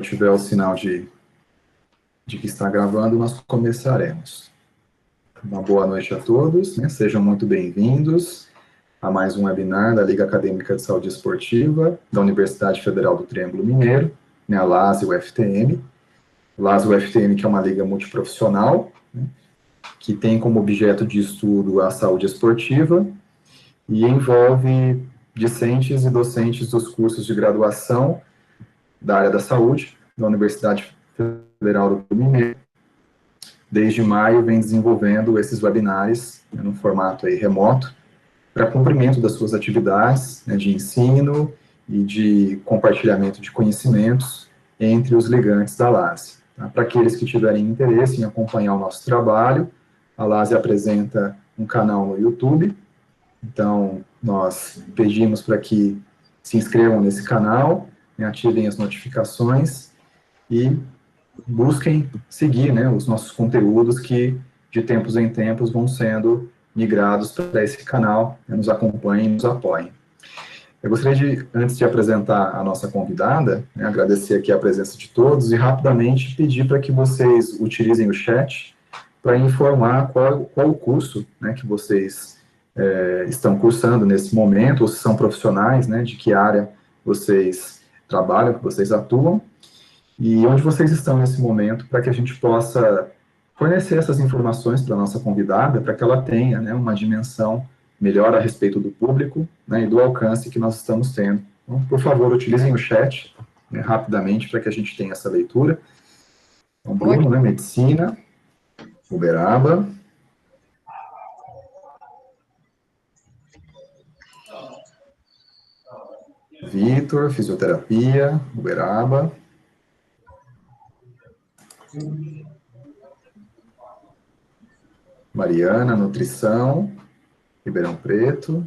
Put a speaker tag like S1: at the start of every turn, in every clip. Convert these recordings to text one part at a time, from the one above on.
S1: tiver o sinal de que está gravando, nós começaremos. Uma boa noite a todos, né? Sejam muito bem-vindos a mais um webinar da Liga Acadêmica de Saúde Esportiva da Universidade Federal do Triângulo Mineiro, né, a LASE-UFTM. LASE-UFTM, que é uma liga multiprofissional, né, que tem como objeto de estudo a saúde esportiva e envolve discentes e docentes dos cursos de graduação da área da saúde da Universidade Federal do Mineiro. Desde maio vem desenvolvendo esses webinars, né, no formato aí remoto, para cumprimento das suas atividades, né, de ensino e de compartilhamento de conhecimentos entre os ligantes da LASE. Tá? Para aqueles que tiverem interesse em acompanhar o nosso trabalho, a LASE apresenta um canal no YouTube, então nós pedimos para que se inscrevam nesse canal, né, ativem as notificações e busquem seguir, né, os nossos conteúdos que, de tempos em tempos, vão sendo migrados para esse canal, né, nos acompanhem e nos apoiem. Eu gostaria de, antes de apresentar a nossa convidada, né, agradecer aqui a presença de todos e rapidamente pedir para que vocês utilizem o chat para informar qual o curso, né, que vocês estão cursando nesse momento, ou se são profissionais, né, de que área vocês trabalham, que vocês atuam, e onde vocês estão nesse momento, para que a gente possa fornecer essas informações para a nossa convidada, para que ela tenha, né, uma dimensão melhor a respeito do público, né, e do alcance que nós estamos tendo. Então, por favor, utilizem o chat, né, rapidamente, para que a gente tenha essa leitura. Então, Bruno, né, Medicina, Uberaba. Vitor, Fisioterapia, Uberaba. Mariana, Nutrição, Ribeirão Preto.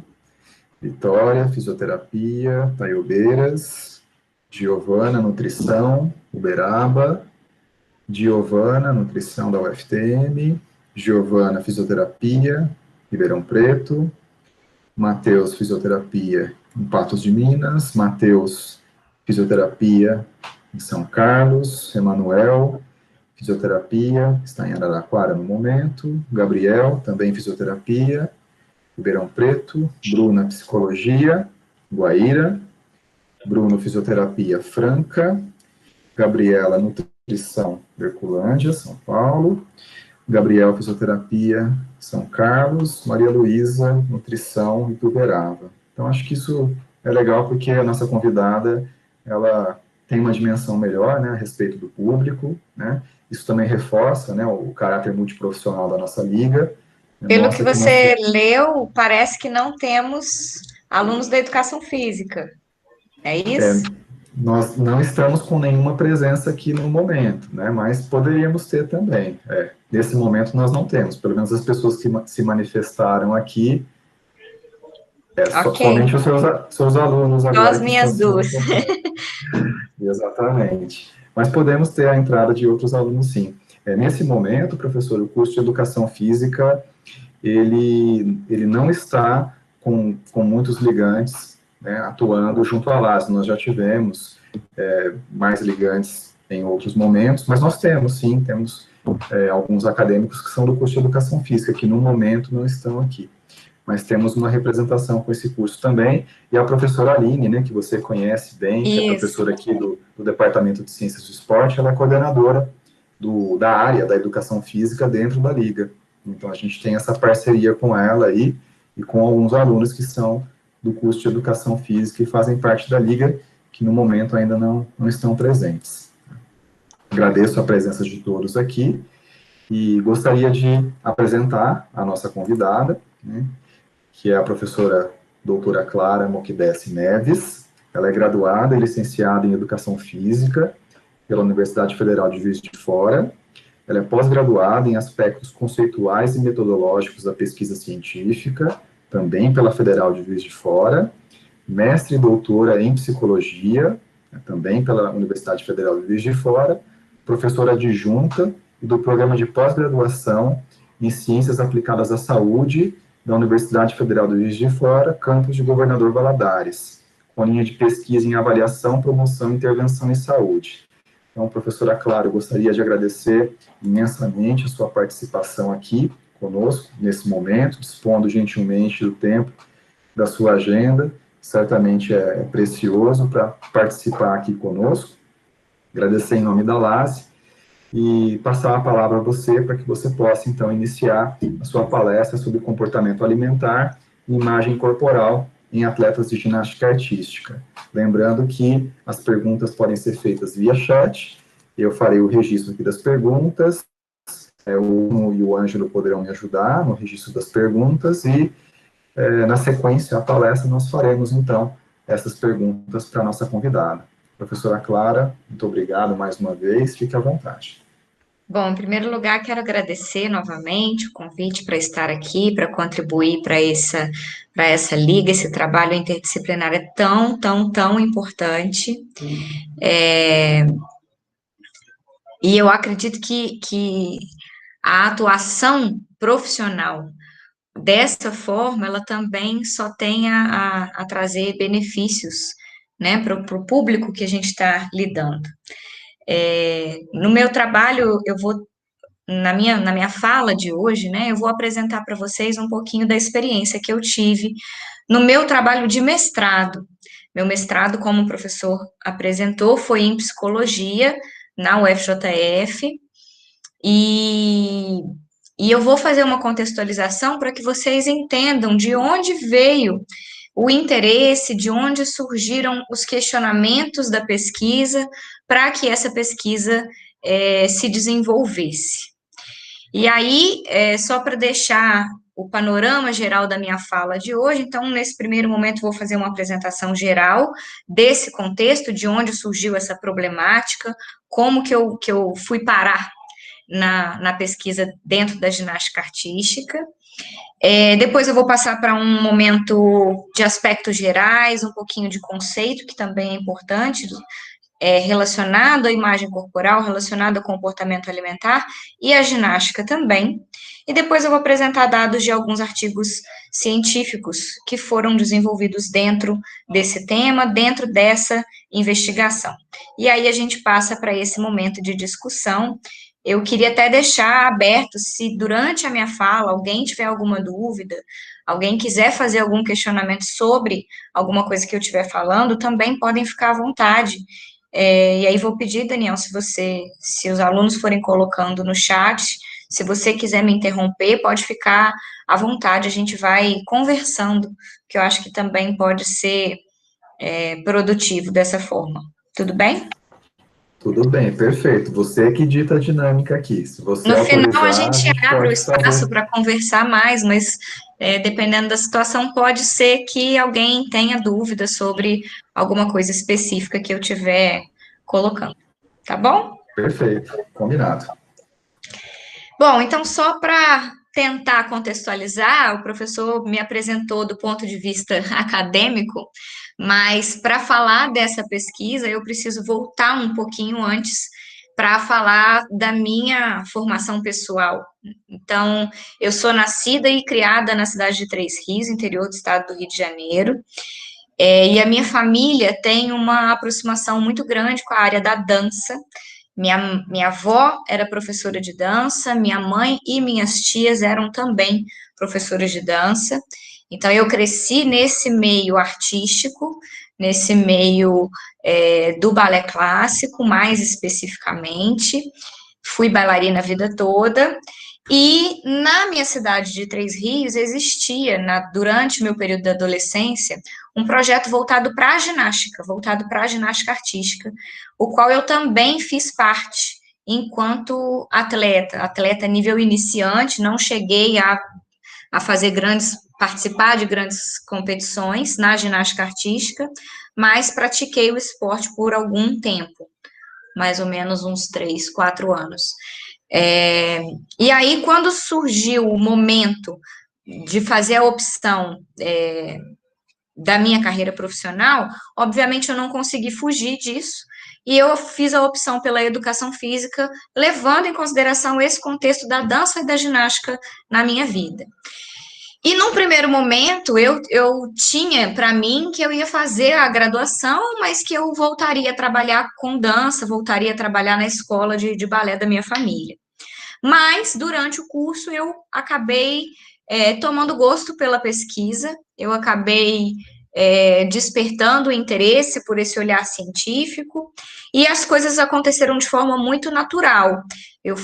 S1: Vitória, Fisioterapia, Taiobeiras. Giovana, Nutrição, Uberaba. Giovana, Nutrição da UFTM. Giovana, Fisioterapia, Ribeirão Preto. Matheus, Fisioterapia, em Patos de Minas. Matheus, Fisioterapia, em São Carlos. Emanuel, Fisioterapia, está em Araraquara no momento. Gabriel, também Fisioterapia, Ribeirão Preto. Bruna, Psicologia, Guaíra. Bruno, Fisioterapia, Franca. Gabriela, Nutrição, Herculândia, São Paulo. Gabriel, Fisioterapia, São Carlos. Maria Luísa, Nutrição, Ituverava. Então, acho que isso é legal porque a nossa convidada, ela tem uma dimensão melhor, né, a respeito do público, né. Isso também reforça, né, o caráter multiprofissional da nossa liga.
S2: Pelo que você leu, parece que não temos alunos da educação física. É isso?
S1: Nós não estamos com nenhuma presença aqui no momento, né, mas poderíamos ter também. Nesse momento nós não temos, pelo menos as pessoas que se manifestaram aqui,
S2: Okay.
S1: somente os seus alunos agora.
S2: As minhas duas.
S1: Exatamente. Mas podemos ter a entrada de outros alunos, sim. Nesse momento, professor, o curso de Educação Física, ele não está com muitos ligantes, né, atuando junto à LASE. Nós já tivemos mais ligantes em outros momentos, mas nós temos, sim, temos alguns acadêmicos que são do curso de Educação Física, que no momento não estão aqui. Mas temos uma representação com esse curso também, e a professora Aline, né, que você conhece bem, que é professora aqui do Departamento de Ciências do Esporte, ela é coordenadora da área da Educação Física dentro da Liga. Então, a gente tem essa parceria com ela aí, e com alguns alunos que são do curso de Educação Física e fazem parte da Liga, que no momento ainda não estão presentes. Agradeço a presença de todos aqui, e gostaria de apresentar a nossa convidada, né, que é a professora doutora Clara Moquidessi Neves. Ela é graduada e licenciada em Educação Física pela Universidade Federal de Juiz de Fora. Ela é pós-graduada em aspectos conceituais e metodológicos da pesquisa científica, também pela Federal de Juiz de Fora. Mestre e doutora em Psicologia, também pela Universidade Federal de Juiz de Fora. Professora adjunta do Programa de Pós-Graduação em Ciências Aplicadas à Saúde da Universidade Federal de Juiz de Fora, campus de Governador Valadares, com a linha de pesquisa em avaliação, promoção e intervenção em saúde. Então, professora Clara, eu gostaria de agradecer imensamente a sua participação aqui conosco, nesse momento, dispondo gentilmente do tempo da sua agenda, certamente é precioso para participar aqui conosco. Agradecer em nome da LASE e passar a palavra a você para que você possa, então, iniciar a sua palestra sobre comportamento alimentar e imagem corporal em atletas de ginástica artística. Lembrando que as perguntas podem ser feitas via chat, eu farei o registro aqui das perguntas, o Hugo e o Ângelo poderão me ajudar no registro das perguntas e, na sequência, a palestra, nós faremos, então, essas perguntas para a nossa convidada. Professora Clara, muito obrigado mais uma vez, fique à vontade.
S2: Bom, em primeiro lugar, quero agradecer novamente o convite para estar aqui, para contribuir para essa liga, esse trabalho interdisciplinar é tão importante. E eu acredito que a atuação profissional dessa forma, ela também só tem a trazer benefícios, né, para o público que a gente está lidando. No meu trabalho, eu vou, na minha fala de hoje, né, eu vou apresentar para vocês um pouquinho da experiência que eu tive no meu trabalho de mestrado. Meu mestrado, como o professor apresentou, foi em psicologia, na UFJF, e eu vou fazer uma contextualização para que vocês entendam de onde veio o interesse, de onde surgiram os questionamentos da pesquisa, para que essa pesquisa se desenvolvesse. E aí, só para deixar o panorama geral da minha fala de hoje, então, nesse primeiro momento, vou fazer uma apresentação geral desse contexto, de onde surgiu essa problemática, como que eu fui parar na pesquisa dentro da ginástica artística. Depois eu vou passar para um momento de aspectos gerais, um pouquinho de conceito, que também é importante, relacionado à imagem corporal, relacionado ao comportamento alimentar e à ginástica também. E depois eu vou apresentar dados de alguns artigos científicos que foram desenvolvidos dentro desse tema, dentro dessa investigação. E aí a gente passa para esse momento de discussão. Eu queria até deixar aberto, se durante a minha fala alguém tiver alguma dúvida, alguém quiser fazer algum questionamento sobre alguma coisa que eu estiver falando, também podem ficar à vontade. E aí vou pedir, Daniel, se os alunos forem colocando no chat, se você quiser me interromper, pode ficar à vontade, a gente vai conversando, que eu acho que também pode ser produtivo dessa forma. Tudo bem?
S1: Tudo bem, perfeito. Você que dita a dinâmica aqui. Se você
S2: No final, a
S1: autorizar, a
S2: gente
S1: gente
S2: abre o
S1: pode
S2: espaço
S1: fazer.
S2: para conversar mais, mas dependendo da situação, pode ser que alguém tenha dúvida sobre alguma coisa específica que eu estiver colocando. Tá bom?
S1: Perfeito, combinado.
S2: Bom, então, só para tentar contextualizar, o professor me apresentou do ponto de vista acadêmico, mas para falar dessa pesquisa, eu preciso voltar um pouquinho antes para falar da minha formação pessoal. Então, eu sou nascida e criada na cidade de Três Rios, interior do estado do Rio de Janeiro, e a minha família tem uma aproximação muito grande com a área da dança. Minha avó era professora de dança, minha mãe e minhas tias eram também professoras de dança. Então, eu cresci nesse meio artístico, nesse meio do balé clássico, mais especificamente. Fui bailarina a vida toda. E na minha cidade de Três Rios existia, durante o meu período da adolescência, um projeto voltado para a ginástica artística, o qual eu também fiz parte enquanto atleta nível iniciante, não cheguei a participar de grandes competições na ginástica artística, mas pratiquei o esporte por algum tempo, mais ou menos uns 3, 4 anos. E aí, quando surgiu o momento de fazer a opção da minha carreira profissional, obviamente eu não consegui fugir disso, e eu fiz a opção pela educação física, levando em consideração esse contexto da dança e da ginástica na minha vida. E num primeiro momento, eu tinha para mim que eu ia fazer a graduação, mas que eu voltaria a trabalhar com dança, voltaria a trabalhar na escola de balé da minha família. Mas, durante o curso, eu acabei tomando gosto pela pesquisa, eu acabei despertando o interesse por esse olhar científico, e as coisas aconteceram de forma muito natural. Eu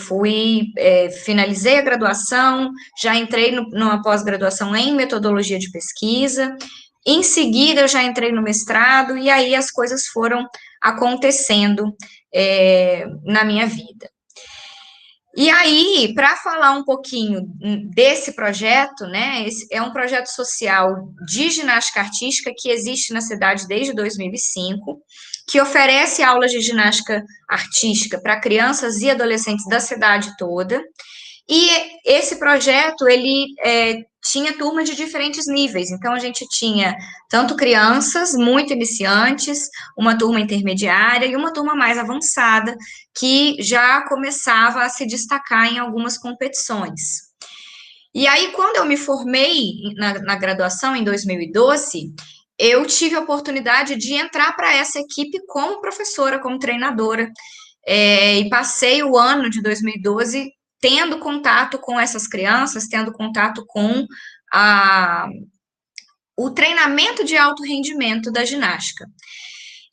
S2: finalizei a graduação, já entrei numa pós-graduação em metodologia de pesquisa, em seguida eu já entrei no mestrado, e aí as coisas foram acontecendo na minha vida. E aí, para falar um pouquinho desse projeto, né? Esse é um projeto social de ginástica artística que existe na cidade desde 2005, que oferece aulas de ginástica artística para crianças e adolescentes da cidade toda. E esse projeto, ele tinha turmas de diferentes níveis. Então, a gente tinha tanto crianças muito iniciantes, uma turma intermediária e uma turma mais avançada, que já começava a se destacar em algumas competições. E aí, quando eu me formei na graduação, em 2012, eu tive a oportunidade de entrar para essa equipe como professora, como treinadora, e passei o ano de 2012 tendo contato com essas crianças, tendo contato com o treinamento de alto rendimento da ginástica.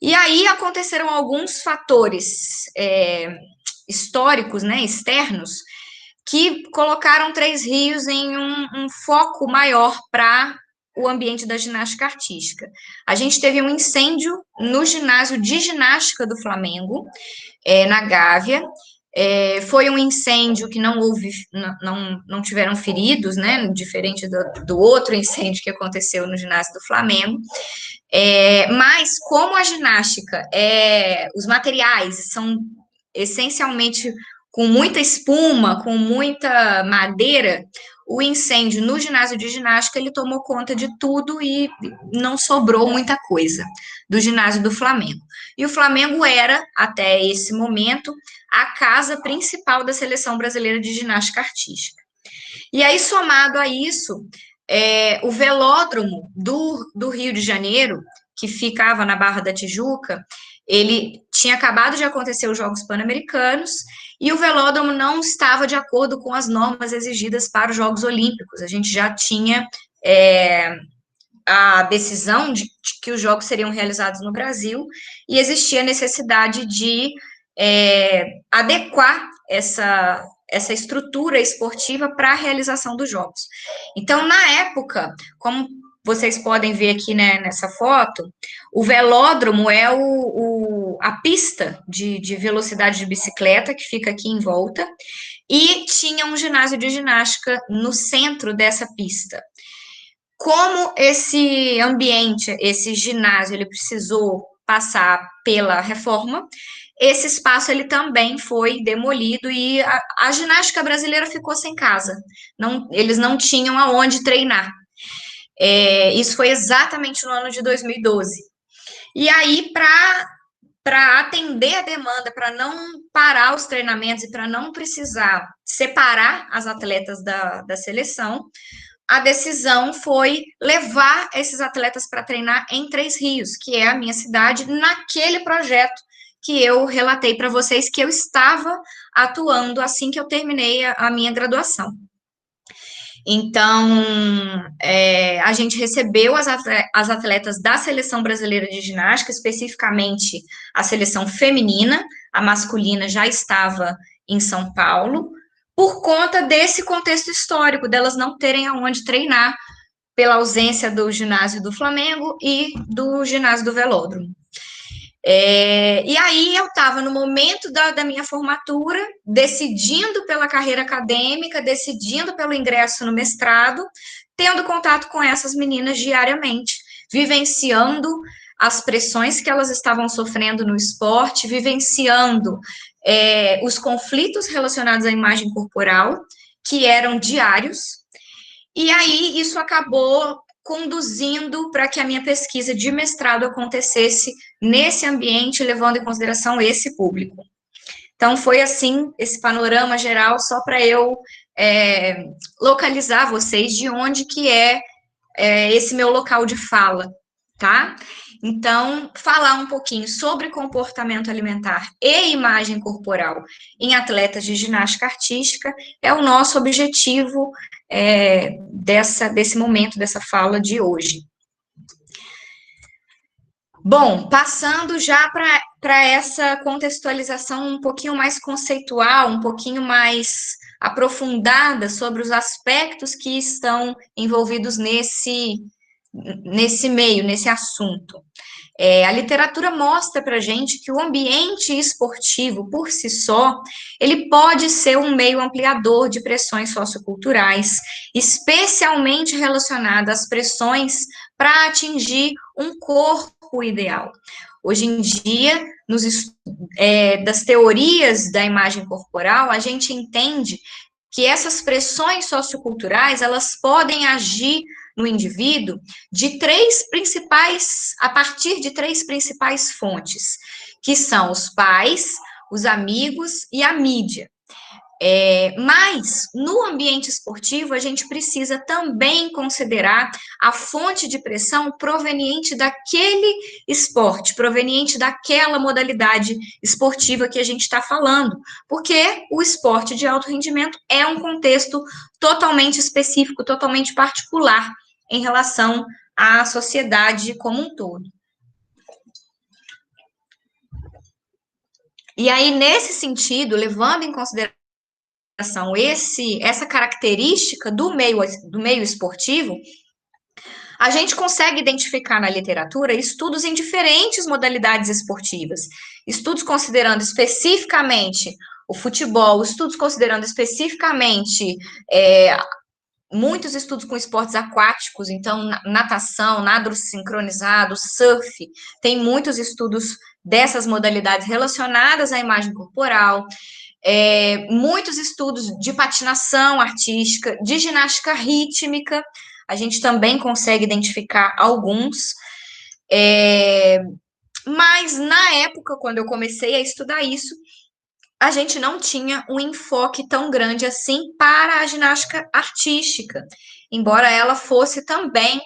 S2: E aí aconteceram alguns fatores históricos, né, externos, que colocaram Três Rios em um foco maior para o ambiente da ginástica artística. A gente teve um incêndio no ginásio de ginástica do Flamengo, na Gávea. Foi um incêndio que não tiveram feridos, né? Diferente do outro incêndio que aconteceu no ginásio do Flamengo. Mas como a ginástica, os materiais são essencialmente com muita espuma, com muita madeira, o incêndio no ginásio de ginástica, ele tomou conta de tudo e não sobrou muita coisa do ginásio do Flamengo. E o Flamengo era, até esse momento, a casa principal da seleção brasileira de ginástica artística. E aí, somado a isso, o velódromo do Rio de Janeiro, que ficava na Barra da Tijuca, ele tinha acabado de acontecer os Jogos Pan-Americanos e o velódromo não estava de acordo com as normas exigidas para os Jogos Olímpicos. A gente já tinha a decisão de que os Jogos seriam realizados no Brasil e existia a necessidade de adequar essa estrutura esportiva para a realização dos Jogos. Então, na época, como vocês podem ver aqui, né, nessa foto, o velódromo é a pista de velocidade de bicicleta que fica aqui em volta, e tinha um ginásio de ginástica no centro dessa pista. Como esse ambiente, esse ginásio, ele precisou passar pela reforma, esse espaço ele também foi demolido e a ginástica brasileira ficou sem casa. Eles não tinham aonde treinar. Isso foi exatamente no ano de 2012. E aí, para atender a demanda, para não parar os treinamentos e para não precisar separar as atletas da seleção, a decisão foi levar esses atletas para treinar em Três Rios, que é a minha cidade, naquele projeto que eu relatei para vocês que eu estava atuando assim que eu terminei a minha graduação. Então, a gente recebeu as atletas da Seleção Brasileira de Ginástica, especificamente a seleção feminina, a masculina já estava em São Paulo, por conta desse contexto histórico, delas não terem aonde treinar, pela ausência do ginásio do Flamengo e do ginásio do Velódromo. E aí eu estava no momento da minha formatura, decidindo pela carreira acadêmica, decidindo pelo ingresso no mestrado, tendo contato com essas meninas diariamente, vivenciando as pressões que elas estavam sofrendo no esporte, vivenciando os conflitos relacionados à imagem corporal, que eram diários, e aí isso acabou conduzindo para que a minha pesquisa de mestrado acontecesse nesse ambiente, levando em consideração esse público. Então, foi assim, esse panorama geral, só para eu localizar vocês de onde que é esse meu local de fala, tá? Então, falar um pouquinho sobre comportamento alimentar e imagem corporal em atletas de ginástica artística é o nosso objetivo desse momento, dessa fala de hoje. Bom, passando já para essa contextualização um pouquinho mais conceitual, um pouquinho mais aprofundada sobre os aspectos que estão envolvidos nesse meio, nesse assunto. A literatura mostra para a gente que o ambiente esportivo, por si só, ele pode ser um meio ampliador de pressões socioculturais, especialmente relacionadas às pressões para atingir um corpo ideal. Hoje em dia, das teorias da imagem corporal, a gente entende que essas pressões socioculturais, elas podem agir no indivíduo a partir de três principais fontes, que são os pais, os amigos e a mídia. Mas, no ambiente esportivo, a gente precisa também considerar a fonte de pressão proveniente daquele esporte, proveniente daquela modalidade esportiva que a gente está falando, porque o esporte de alto rendimento é um contexto totalmente específico, totalmente particular em relação à sociedade como um todo. E aí, nesse sentido, levando em consideração essa característica do meio esportivo, a gente consegue identificar na literatura estudos em diferentes modalidades esportivas, estudos considerando especificamente o futebol, estudos considerando especificamente muitos estudos com esportes aquáticos, então natação, nado sincronizado, surf, tem muitos estudos dessas modalidades relacionadas à imagem corporal, muitos estudos de patinação artística, de ginástica rítmica, a gente também consegue identificar alguns, mas na época, quando eu comecei a estudar isso, a gente não tinha um enfoque tão grande assim para a ginástica artística, embora ela fosse também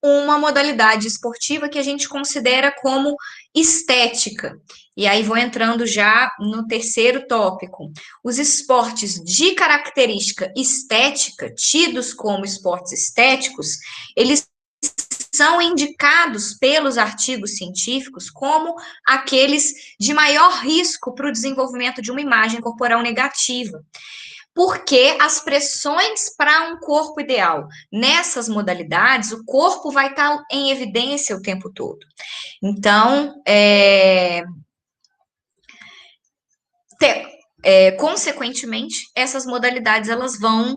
S2: uma modalidade esportiva que a gente considera como estética. E aí vou entrando já no terceiro tópico. Os esportes de característica estética, tidos como esportes estéticos, eles são indicados pelos artigos científicos como aqueles de maior risco para o desenvolvimento de uma imagem corporal negativa. Porque as pressões para um corpo ideal nessas modalidades, o corpo vai estar em evidência o tempo todo. Então, consequentemente, essas modalidades elas vão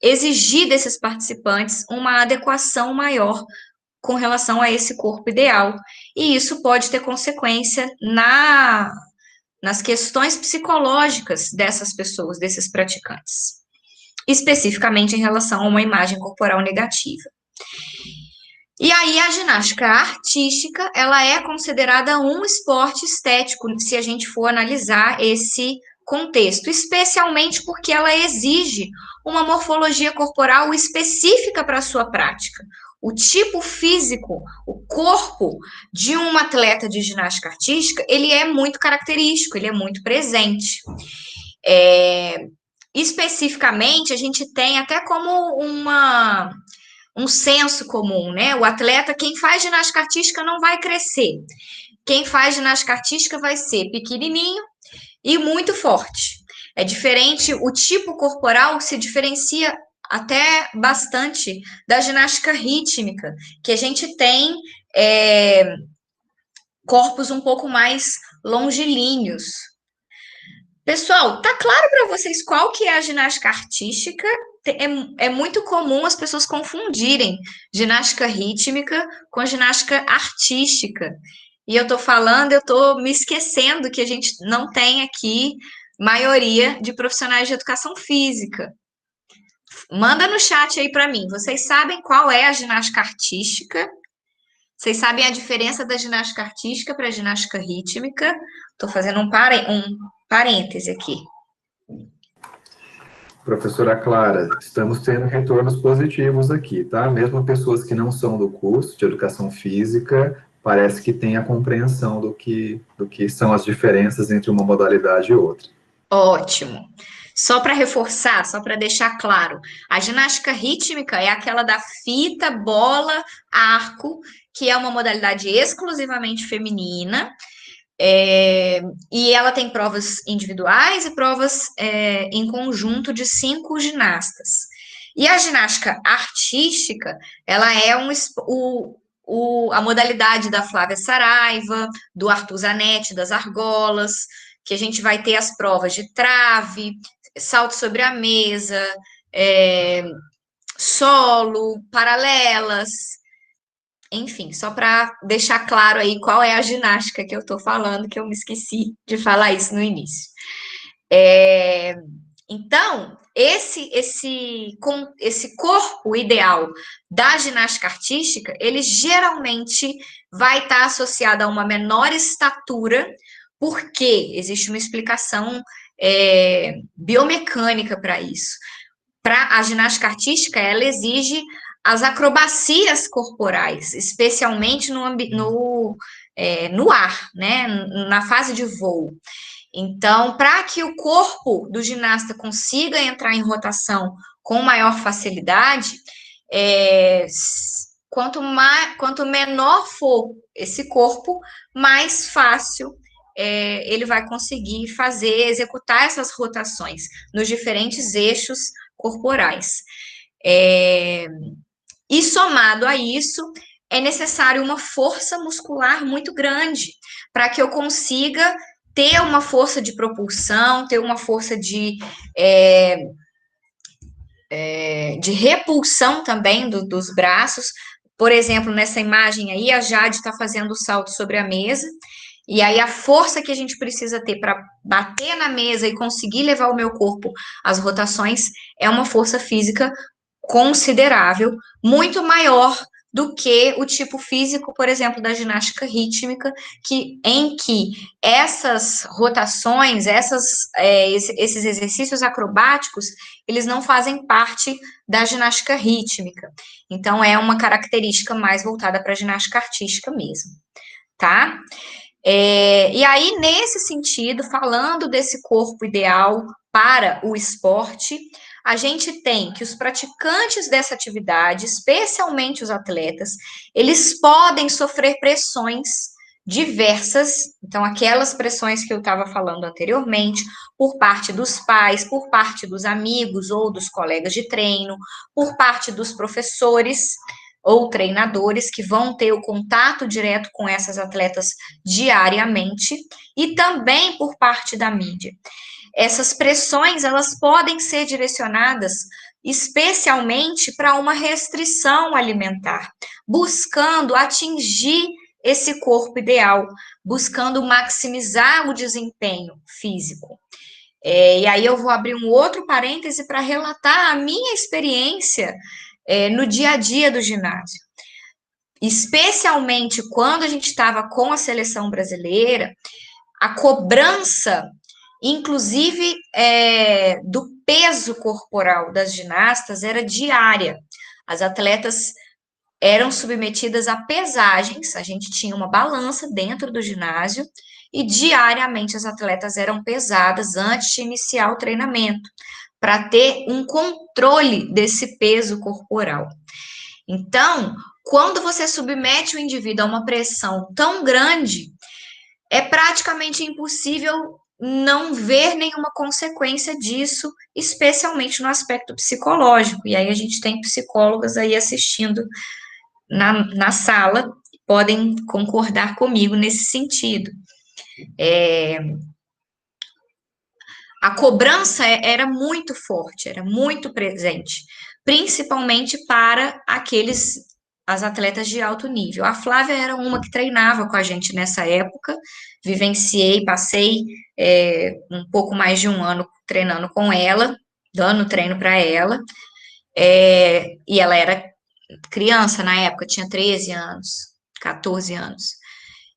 S2: exigir desses participantes uma adequação maior com relação a esse corpo ideal. E isso pode ter consequência nas questões psicológicas dessas pessoas, desses praticantes, especificamente em relação a uma imagem corporal negativa. E aí a ginástica artística, ela é considerada um esporte estético, se a gente for analisar esse contexto, especialmente porque ela exige uma morfologia corporal específica para a sua prática. O tipo físico, o corpo de um atleta de ginástica artística, ele é muito característico, ele é muito presente. Especificamente, a gente tem até como um senso comum, né? O atleta, quem faz ginástica artística não vai crescer. Quem faz ginástica artística vai ser pequenininho e muito forte. É diferente, o tipo corporal se diferencia até bastante da ginástica rítmica, que a gente tem corpos um pouco mais longilíneos. Pessoal, tá claro para vocês qual que é a ginástica artística? É muito comum as pessoas confundirem ginástica rítmica com ginástica artística. E eu tô me esquecendo que a gente não tem aqui maioria de profissionais de educação física. Manda no chat aí para mim. Vocês sabem qual é a ginástica artística? Vocês sabem a diferença da ginástica artística para a ginástica rítmica? Estou fazendo um parêntese aqui.
S1: Professora Clara, estamos tendo retornos positivos aqui, tá? Mesmo pessoas que não são do curso de Educação Física, parece que têm a compreensão do que são as diferenças entre uma modalidade e outra.
S2: Ótimo. Só para reforçar, só para deixar claro, a ginástica rítmica é aquela da fita, bola, arco, que é uma modalidade exclusivamente feminina, e ela tem provas individuais e provas em conjunto de 5 ginastas. E a ginástica artística, ela é a modalidade da Flávia Saraiva, do Arthur Zanetti, das argolas, que a gente vai ter as provas de trave, salto sobre a mesa, solo, paralelas, enfim, só para deixar claro aí qual é a ginástica que eu estou falando, que eu me esqueci de falar isso no início. Então, esse corpo ideal da ginástica artística, ele geralmente vai estar associado a uma menor estatura, porque existe uma explicação biomecânica para isso. Para a ginástica artística, ela exige as acrobacias corporais, especialmente no ar, né, na fase de voo. Então, para que o corpo do ginasta consiga entrar em rotação com maior facilidade, quanto menor for esse corpo, mais fácil ele vai conseguir executar essas rotações nos diferentes eixos corporais. E somado a isso, é necessário uma força muscular muito grande para que eu consiga ter uma força de propulsão, ter uma força de repulsão também dos braços. Por exemplo, nessa imagem aí, a Jade está fazendo o salto sobre a mesa, e aí a força que a gente precisa ter para bater na mesa e conseguir levar o meu corpo às rotações é uma força física considerável, muito maior do que o tipo físico, por exemplo, da ginástica rítmica, em que essas rotações, esses exercícios acrobáticos, eles não fazem parte da ginástica rítmica. Então, é uma característica mais voltada para a ginástica artística mesmo, tá? E aí, nesse sentido, falando desse corpo ideal para o esporte, a gente tem que os praticantes dessa atividade, especialmente os atletas, eles podem sofrer pressões diversas, então aquelas pressões que eu estava falando anteriormente, por parte dos pais, por parte dos amigos ou dos colegas de treino, por parte dos professores ou treinadores que vão ter o contato direto com essas atletas diariamente, e também por parte da mídia. Essas pressões, elas podem ser direcionadas especialmente para uma restrição alimentar, buscando atingir esse corpo ideal, buscando maximizar o desempenho físico. E aí eu vou abrir um outro parêntese para relatar a minha experiência no dia a dia do ginásio. Especialmente quando a gente estava com a seleção brasileira, a cobrança, inclusive do peso corporal das ginastas, era diária. As atletas eram submetidas a pesagens, a gente tinha uma balança dentro do ginásio, e diariamente as atletas eram pesadas antes de iniciar o treinamento, para ter um controle desse peso corporal. Então, quando você submete o indivíduo a uma pressão tão grande, é praticamente impossível não ver nenhuma consequência disso, especialmente no aspecto psicológico. E aí a gente tem psicólogas aí assistindo na sala, podem concordar comigo nesse sentido. A cobrança era muito forte, era muito presente, principalmente para as atletas de alto nível. A Flávia era uma que treinava com a gente nessa época, passei um pouco mais de um ano treinando com ela, dando treino para ela, e ela era criança na época, tinha 13 anos, 14 anos.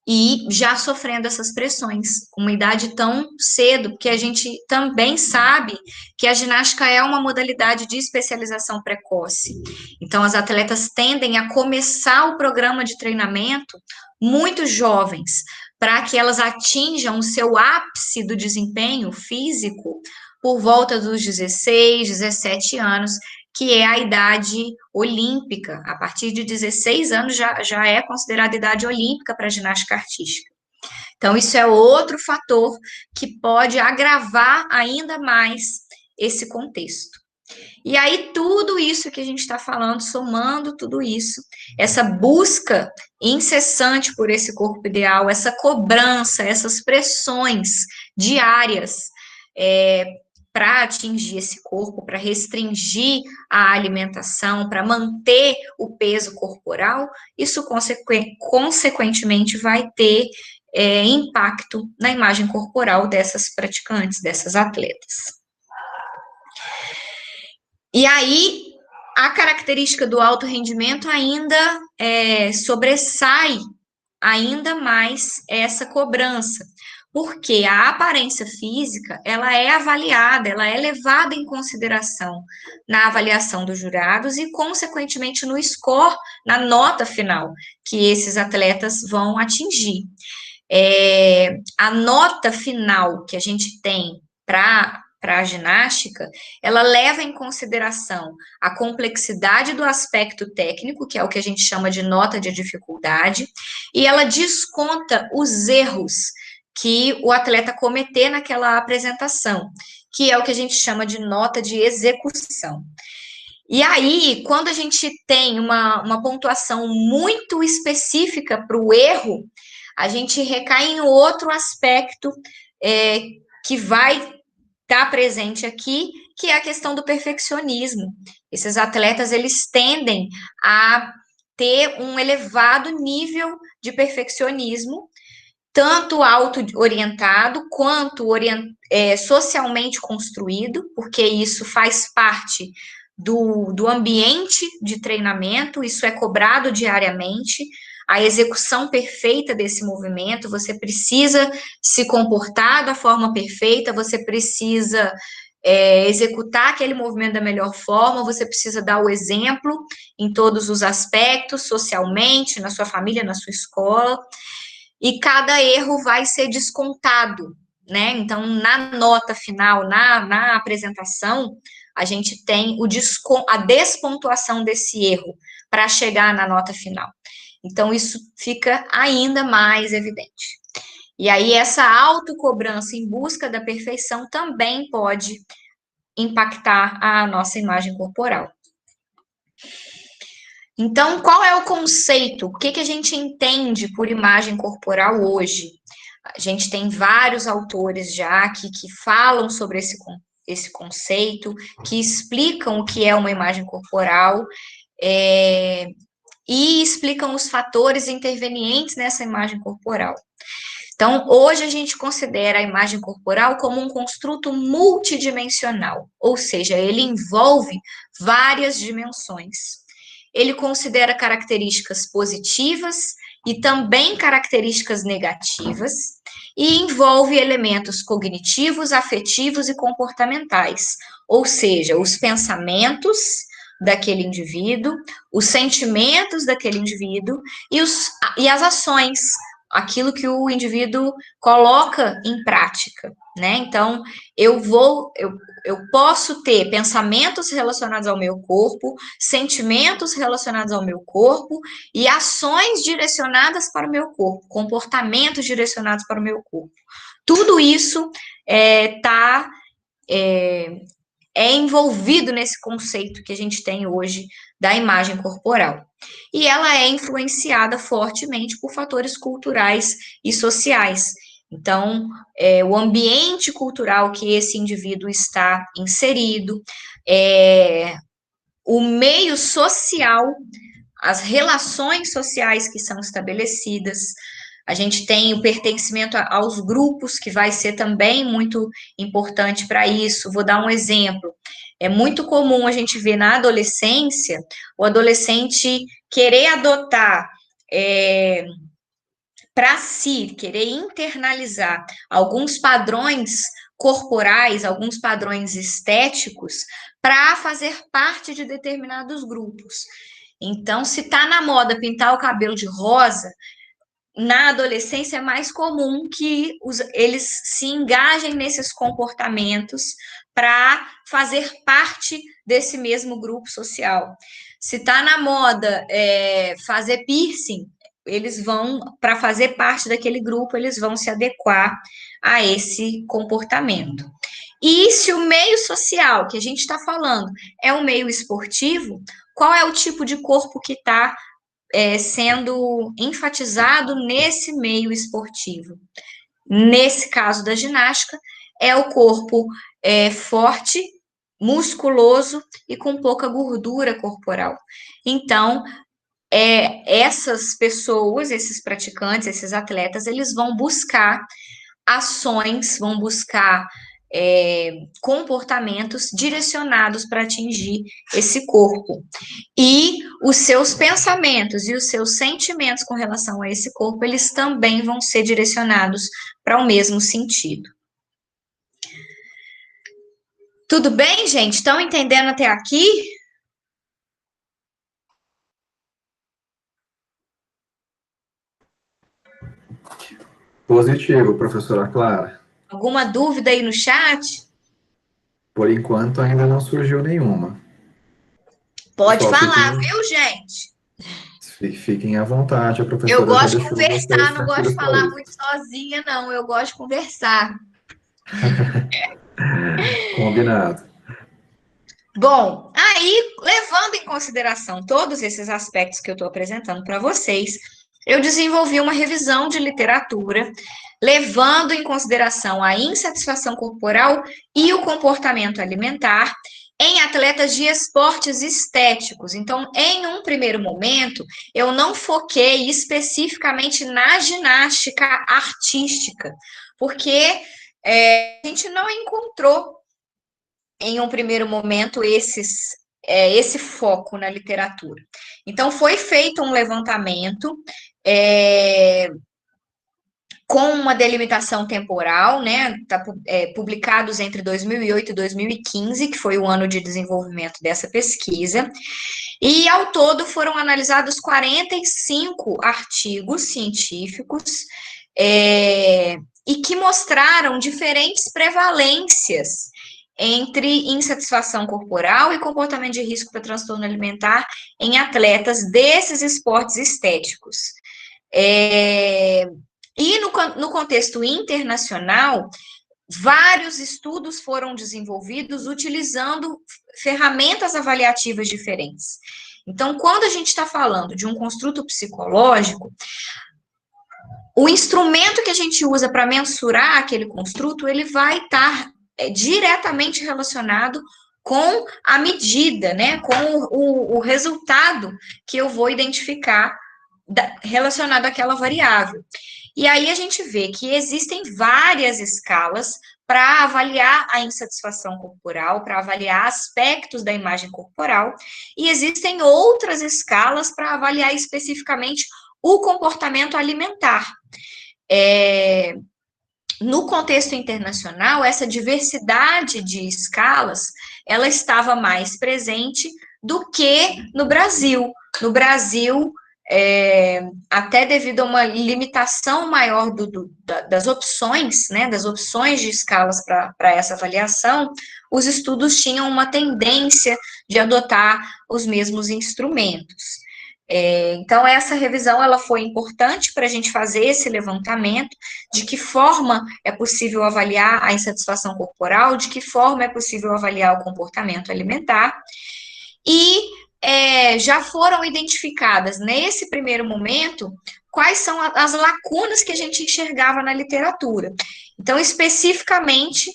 S2: e já sofrendo essas pressões, com uma idade tão cedo, porque a gente também sabe que a ginástica é uma modalidade de especialização precoce. Então, as atletas tendem a começar o programa de treinamento muito jovens, para que elas atinjam o seu ápice do desempenho físico por volta dos 16, 17 anos, que é a idade olímpica. A partir de 16 anos já é considerada idade olímpica para ginástica artística. Então, isso é outro fator que pode agravar ainda mais esse contexto. E aí, tudo isso que a gente está falando, somando tudo isso, essa busca incessante por esse corpo ideal, essa cobrança, essas pressões diárias, para atingir esse corpo, para restringir a alimentação, para manter o peso corporal, isso consequentemente vai ter impacto na imagem corporal dessas praticantes, dessas atletas. E aí, a característica do alto rendimento ainda sobressai ainda mais essa cobrança, porque a aparência física, ela é avaliada, ela é levada em consideração na avaliação dos jurados e, consequentemente, no score, na nota final que esses atletas vão atingir. A nota final que a gente tem para a ginástica, ela leva em consideração a complexidade do aspecto técnico, que é o que a gente chama de nota de dificuldade, e ela desconta os erros que o atleta cometer naquela apresentação, que é o que a gente chama de nota de execução. E aí, quando a gente tem uma pontuação muito específica para o erro, a gente recai em outro aspecto que vai estar presente aqui, que é a questão do perfeccionismo. Esses atletas, eles tendem a ter um elevado nível de perfeccionismo, tanto auto-orientado quanto socialmente construído, porque isso faz parte do ambiente de treinamento, isso é cobrado diariamente, a execução perfeita desse movimento, você precisa se comportar da forma perfeita, você precisa executar aquele movimento da melhor forma, você precisa dar o exemplo em todos os aspectos, socialmente, na sua família, na sua escola, e cada erro vai ser descontado, né? Então, na nota final, na apresentação, a gente tem a despontuação desse erro para chegar na nota final. Então, isso fica ainda mais evidente. E aí, essa autocobrança em busca da perfeição também pode impactar a nossa imagem corporal. Então, qual é o conceito? O que a gente entende por imagem corporal hoje? A gente tem vários autores já que falam sobre esse conceito, que explicam o que é uma imagem corporal, e explicam os fatores intervenientes nessa imagem corporal. Então, hoje a gente considera a imagem corporal como um construto multidimensional, ou seja, ele envolve várias dimensões. Ele considera características positivas e também características negativas, e envolve elementos cognitivos, afetivos e comportamentais, ou seja, os pensamentos daquele indivíduo, os sentimentos daquele indivíduo e as ações, aquilo que o indivíduo coloca em prática, né? Então, eu posso ter pensamentos relacionados ao meu corpo, sentimentos relacionados ao meu corpo e ações direcionadas para o meu corpo, comportamentos direcionados para o meu corpo. Tudo isso é envolvido nesse conceito que a gente tem hoje da imagem corporal. E ela é influenciada fortemente por fatores culturais e sociais. Então, o ambiente cultural que esse indivíduo está inserido, o meio social, as relações sociais que são estabelecidas, a gente tem o pertencimento aos grupos, que vai ser também muito importante para isso. Vou dar um exemplo. É muito comum a gente ver na adolescência o adolescente querer adotar para si, querer internalizar alguns padrões corporais, alguns padrões estéticos, para fazer parte de determinados grupos. Então, se está na moda pintar o cabelo de rosa, na adolescência é mais comum que eles se engajem nesses comportamentos para fazer parte desse mesmo grupo social. Se está na moda fazer piercing, eles vão, para fazer parte daquele grupo, eles vão se adequar a esse comportamento. E se o meio social que a gente está falando é um meio esportivo, qual é o tipo de corpo que está sendo enfatizado nesse meio esportivo? Nesse caso da ginástica, é o corpo forte, musculoso e com pouca gordura corporal. Então, essas pessoas, esses praticantes, esses atletas, eles vão buscar ações, vão buscar comportamentos direcionados para atingir esse corpo. E os seus pensamentos e os seus sentimentos com relação a esse corpo, eles também vão ser direcionados para o mesmo sentido. Tudo bem, gente? Estão entendendo até aqui?
S1: Positivo, professora Clara.
S2: Alguma dúvida aí no chat?
S1: Por enquanto, ainda não surgiu nenhuma.
S2: Pode
S1: Pessoal,
S2: falar, viu, gente?
S1: fiquem à vontade, a
S2: Eu
S1: professora já
S2: gosto de
S1: deixou vocês
S2: conversar, não gosto de falar muito
S1: tranquilos.
S2: sozinha, não. Eu gosto de conversar.
S1: Combinado.
S2: Bom, aí, levando em consideração todos esses aspectos que eu estou apresentando para vocês, eu desenvolvi uma revisão de literatura, levando em consideração a insatisfação corporal e o comportamento alimentar em atletas de esportes estéticos. Então, em um primeiro momento, eu não foquei especificamente na ginástica artística, porque a gente não encontrou em um primeiro momento esse foco na literatura. Então, foi feito um levantamento com uma delimitação temporal, né, publicados entre 2008 e 2015, que foi o ano de desenvolvimento dessa pesquisa, e ao todo foram analisados 45 artigos científicos, e que mostraram diferentes prevalências entre insatisfação corporal e comportamento de risco para transtorno alimentar em atletas desses esportes estéticos. E no contexto internacional, vários estudos foram desenvolvidos utilizando ferramentas avaliativas diferentes. Então, quando a gente está falando de um construto psicológico, o instrumento que a gente usa para mensurar aquele construto, ele vai estar diretamente relacionado com a medida, né, com o resultado que eu vou identificar relacionado àquela variável. E aí a gente vê que existem várias escalas para avaliar a insatisfação corporal, para avaliar aspectos da imagem corporal, e existem outras escalas para avaliar especificamente o comportamento alimentar. No contexto internacional, essa diversidade de escalas, ela estava mais presente do que no Brasil. No Brasil, até devido a uma limitação maior das opções, né, das opções de escalas para essa avaliação, os estudos tinham uma tendência de adotar os mesmos instrumentos. Então, essa revisão ela foi importante para a gente fazer esse levantamento de que forma é possível avaliar a insatisfação corporal, de que forma é possível avaliar o comportamento alimentar, e já foram identificadas, nesse primeiro momento, quais são as lacunas que a gente enxergava na literatura. Então, especificamente,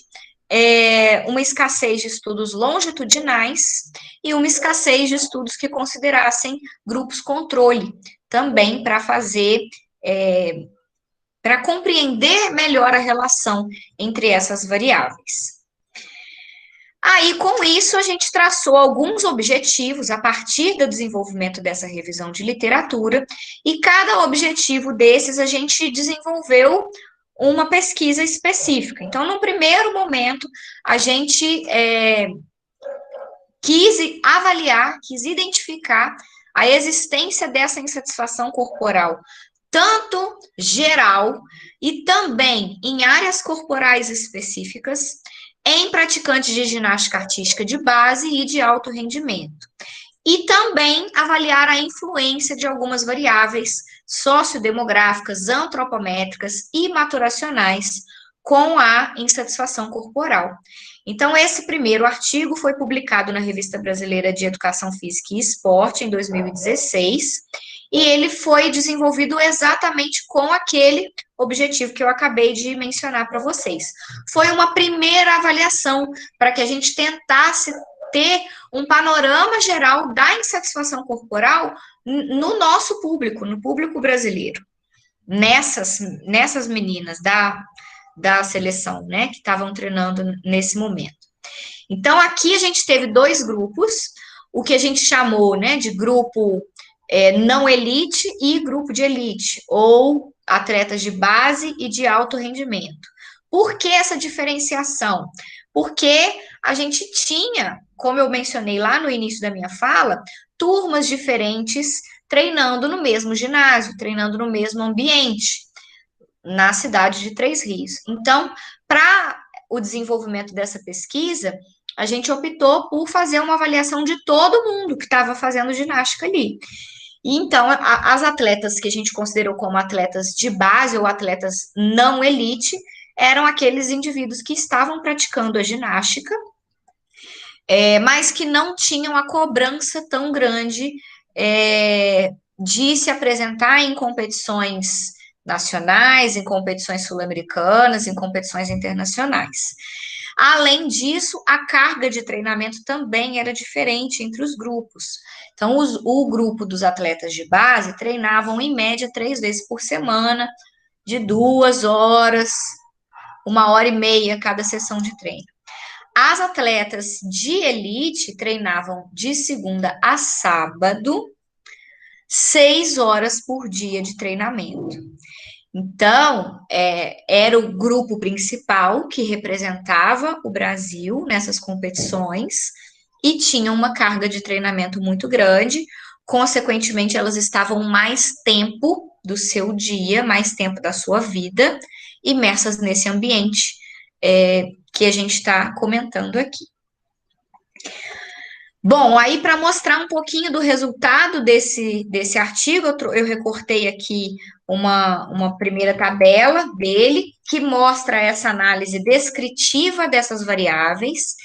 S2: uma escassez de estudos longitudinais e uma escassez de estudos que considerassem grupos controle, também para fazer, para compreender melhor a relação entre essas variáveis. Aí, com isso, a gente traçou alguns objetivos a partir do desenvolvimento dessa revisão de literatura, e cada objetivo desses a gente desenvolveu uma pesquisa específica. Então, no primeiro momento, a gente quis avaliar, quis identificar a existência dessa insatisfação corporal, tanto geral e também em áreas corporais específicas, em praticantes de ginástica artística de base e de alto rendimento. E também avaliar a influência de algumas variáveis sociodemográficas, antropométricas e maturacionais com a insatisfação corporal. Então, esse primeiro artigo foi publicado na Revista Brasileira de Educação Física e Esporte em 2016, e ele foi desenvolvido exatamente com aquele objetivo que eu acabei de mencionar para vocês. Foi uma primeira avaliação para que a gente tentasse ter um panorama geral da insatisfação corporal no nosso público, no público brasileiro, nessas meninas da seleção, né, que estavam treinando nesse momento. Então, aqui a gente teve dois grupos, o que a gente chamou, né, de grupo não elite e grupo de elite, ou atletas de base e de alto rendimento. Por que essa diferenciação? Porque a gente tinha, como eu mencionei lá no início da minha fala, turmas diferentes treinando no mesmo ginásio, treinando no mesmo ambiente, na cidade de Três Rios. Então, para o desenvolvimento dessa pesquisa, a gente optou por fazer uma avaliação de todo mundo que estava fazendo ginástica ali. E então, as atletas que a gente considerou como atletas de base ou atletas não elite eram aqueles indivíduos que estavam praticando a ginástica, mas que não tinham a cobrança tão grande de se apresentar em competições nacionais, em competições sul-americanas, em competições internacionais. Além disso, a carga de treinamento também era diferente entre os grupos. Então, o grupo dos atletas de base treinavam, em média, 3 vezes por semana, de 2 horas, 1h30 cada sessão de treino. As atletas de elite treinavam de segunda a sábado, 6 horas por dia de treinamento. Então, era o grupo principal que representava o Brasil nessas competições e tinha uma carga de treinamento muito grande. Consequentemente, elas estavam mais tempo do seu dia, mais tempo da sua vida, imersas nesse ambiente que a gente está comentando aqui. Bom, aí para mostrar um pouquinho do resultado desse artigo, eu recortei aqui uma primeira tabela dele, que mostra essa análise descritiva dessas variáveis,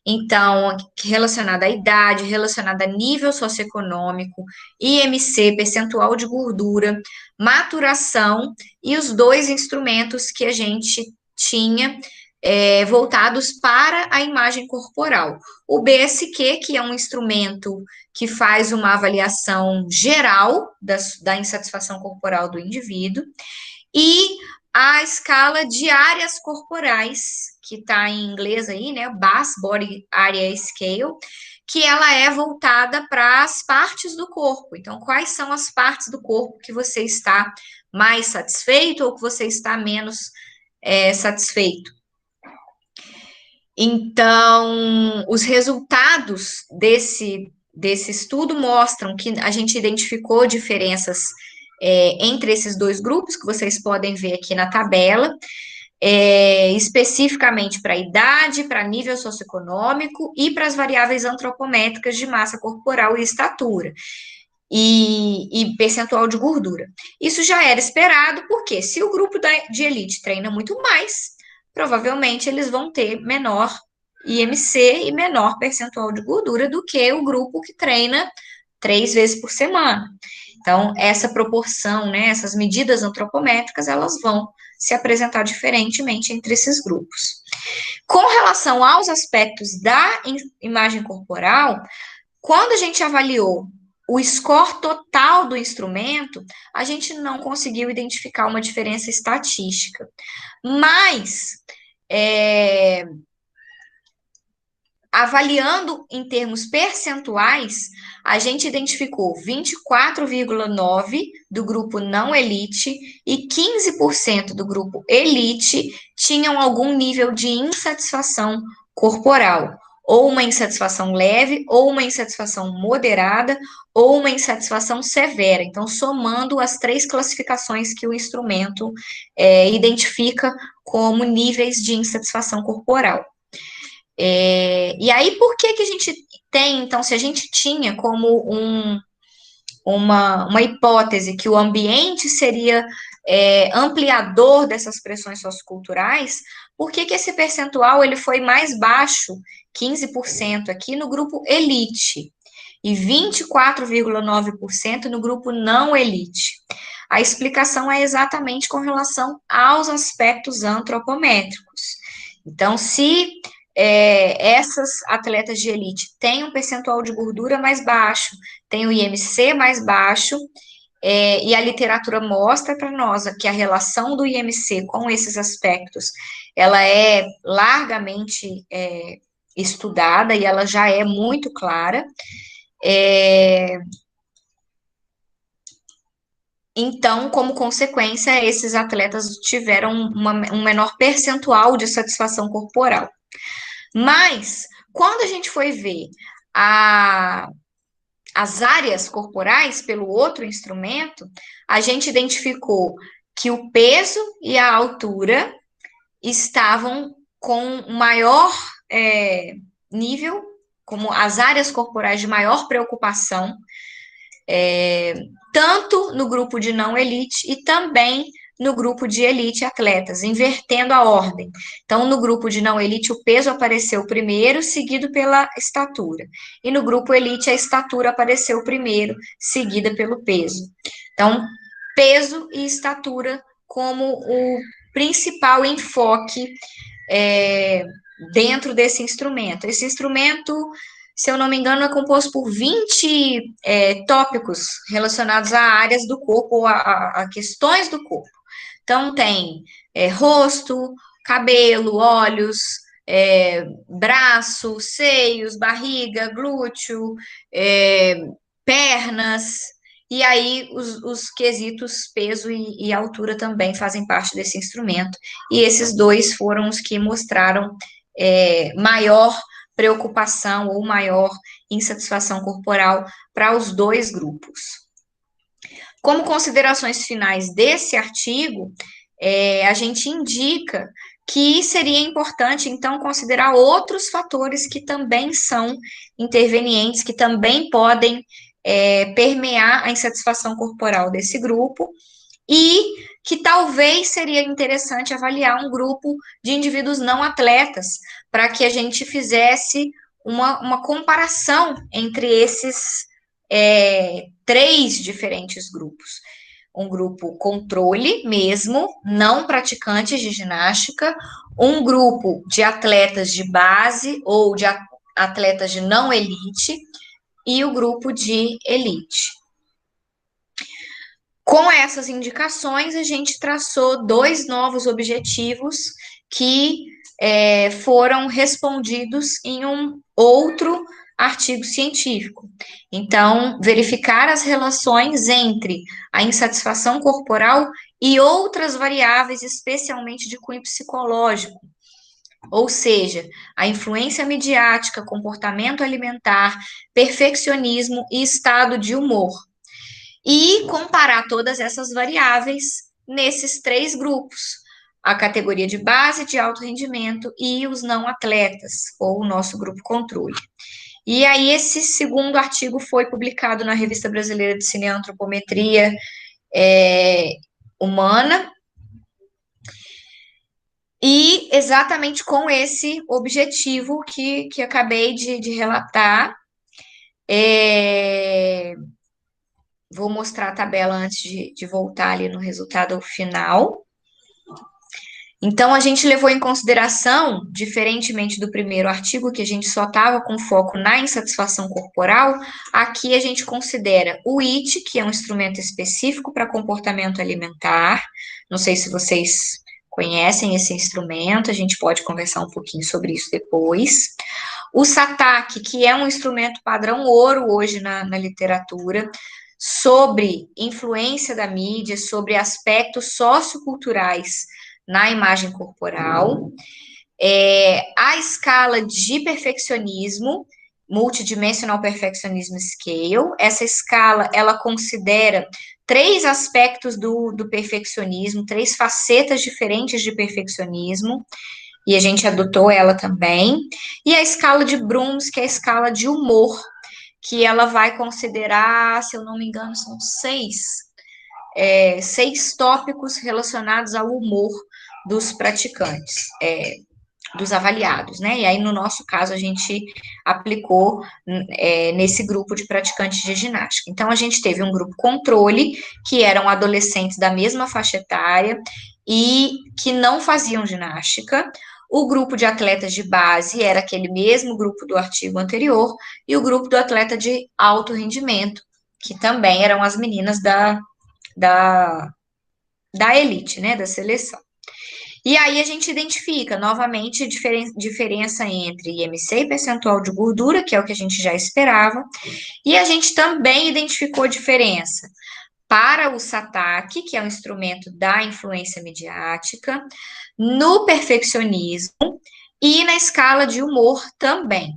S2: então, relacionada à idade, relacionada a nível socioeconômico, IMC, percentual de gordura, maturação e os 2 instrumentos que a gente tinha voltados para a imagem corporal. O BSQ, que é um instrumento que faz uma avaliação geral da insatisfação corporal do indivíduo, e a escala de áreas corporais, que está em inglês aí, né, BAS, Body Area Scale, que ela é voltada para as partes do corpo. Então, quais são as partes do corpo que você está mais satisfeito ou que você está menos satisfeito? Então, os resultados desse estudo mostram que a gente identificou diferenças entre esses 2 grupos, que vocês podem ver aqui na tabela, especificamente para a idade, para nível socioeconômico e para as variáveis antropométricas de massa corporal e estatura, e percentual de gordura. Isso já era esperado, porque se o grupo de elite treina muito mais, provavelmente eles vão ter menor IMC e menor percentual de gordura do que o grupo que treina 3 vezes por semana. Então, essa proporção, né, essas medidas antropométricas, elas vão se apresentar diferentemente entre esses grupos. Com relação aos aspectos da imagem corporal, quando a gente avaliou o score total do instrumento, a gente não conseguiu identificar uma diferença estatística. Mas avaliando em termos percentuais, a gente identificou 24,9% do grupo não elite e 15% do grupo elite tinham algum nível de insatisfação corporal, ou uma insatisfação leve, ou uma insatisfação moderada, ou uma insatisfação severa. Então, somando as 3 classificações que o instrumento identifica como níveis de insatisfação corporal. E aí, por que a gente tem, então, se a gente tinha como uma hipótese que o ambiente seria ampliador dessas pressões socioculturais, por que esse percentual ele foi mais baixo, 15% aqui no grupo elite, e 24,9% no grupo não elite? A explicação é exatamente com relação aos aspectos antropométricos. Então, se essas atletas de elite têm um percentual de gordura mais baixo, têm o IMC mais baixo, e a literatura mostra para nós que a relação do IMC com esses aspectos, ela é largamente estudada e ela já é muito clara. Então, como consequência, esses atletas tiveram um menor percentual de satisfação corporal. Mas, quando a gente foi ver as áreas corporais pelo outro instrumento, a gente identificou que o peso e a altura estavam com maior nível, como as áreas corporais de maior preocupação, tanto no grupo de não elite e também no grupo de elite atletas, invertendo a ordem. Então, no grupo de não elite, o peso apareceu primeiro, seguido pela estatura. E no grupo elite, a estatura apareceu primeiro, seguida pelo peso. Então, peso e estatura como o principal enfoque dentro desse instrumento. Esse instrumento, se eu não me engano, é composto por 20 tópicos relacionados a áreas do corpo, ou a questões do corpo. Então, tem rosto, cabelo, olhos, braço, seios, barriga, glúteo, pernas, e aí os quesitos peso e altura também fazem parte desse instrumento. E esses 2 foram os que mostraram maior preocupação ou maior insatisfação corporal para os 2 grupos. Como considerações finais desse artigo, a gente indica que seria importante, então, considerar outros fatores que também são intervenientes, que também podem permear a insatisfação corporal desse grupo, e que talvez seria interessante avaliar um grupo de indivíduos não atletas, para que a gente fizesse uma comparação entre esses 3 diferentes grupos. Um grupo controle mesmo, não praticantes de ginástica, um grupo de atletas de base ou de atletas de não elite e o grupo de elite. Com essas indicações, a gente traçou 2 novos objetivos que foram respondidos em um outro artigo científico. Então, verificar as relações entre a insatisfação corporal e outras variáveis, especialmente de cunho psicológico, ou seja, a influência midiática, comportamento alimentar, perfeccionismo e estado de humor. E comparar todas essas variáveis nesses 3 grupos, a categoria de base de alto rendimento e os não atletas, ou o nosso grupo controle. E aí, esse segundo artigo foi publicado na Revista Brasileira de Cineantropometria Humana, e exatamente com esse objetivo que acabei de relatar. Vou mostrar a tabela antes de voltar ali no resultado final. Então, a gente levou em consideração, diferentemente do primeiro artigo, que a gente só estava com foco na insatisfação corporal, aqui a gente considera o IT, que é um instrumento específico para comportamento alimentar. Não sei se vocês conhecem esse instrumento, a gente pode conversar um pouquinho sobre isso depois. O SATAC, que é um instrumento padrão ouro hoje na literatura, sobre influência da mídia, sobre aspectos socioculturais na imagem corporal. A escala de perfeccionismo, Multidimensional Perfectionism Scale. Essa escala, ela considera 3 aspectos do perfeccionismo, 3 facetas diferentes de perfeccionismo, e a gente adotou ela também. E a escala de Brooms, que é a escala de humor, que ela vai considerar, se eu não me engano, são 6 tópicos relacionados ao humor dos praticantes, dos avaliados, né? E aí, no nosso caso, a gente aplicou nesse grupo de praticantes de ginástica. Então, a gente teve um grupo controle, que eram adolescentes da mesma faixa etária e que não faziam ginástica. O grupo de atletas de base era aquele mesmo grupo do artigo anterior, e o grupo do atleta de alto rendimento, que também eram as meninas da elite, né, da seleção. E aí a gente identifica, novamente, diferença entre IMC e percentual de gordura, que é o que a gente já esperava, e a gente também identificou diferença para o SATAC, que é um instrumento da influência midiática, no perfeccionismo e na escala de humor também.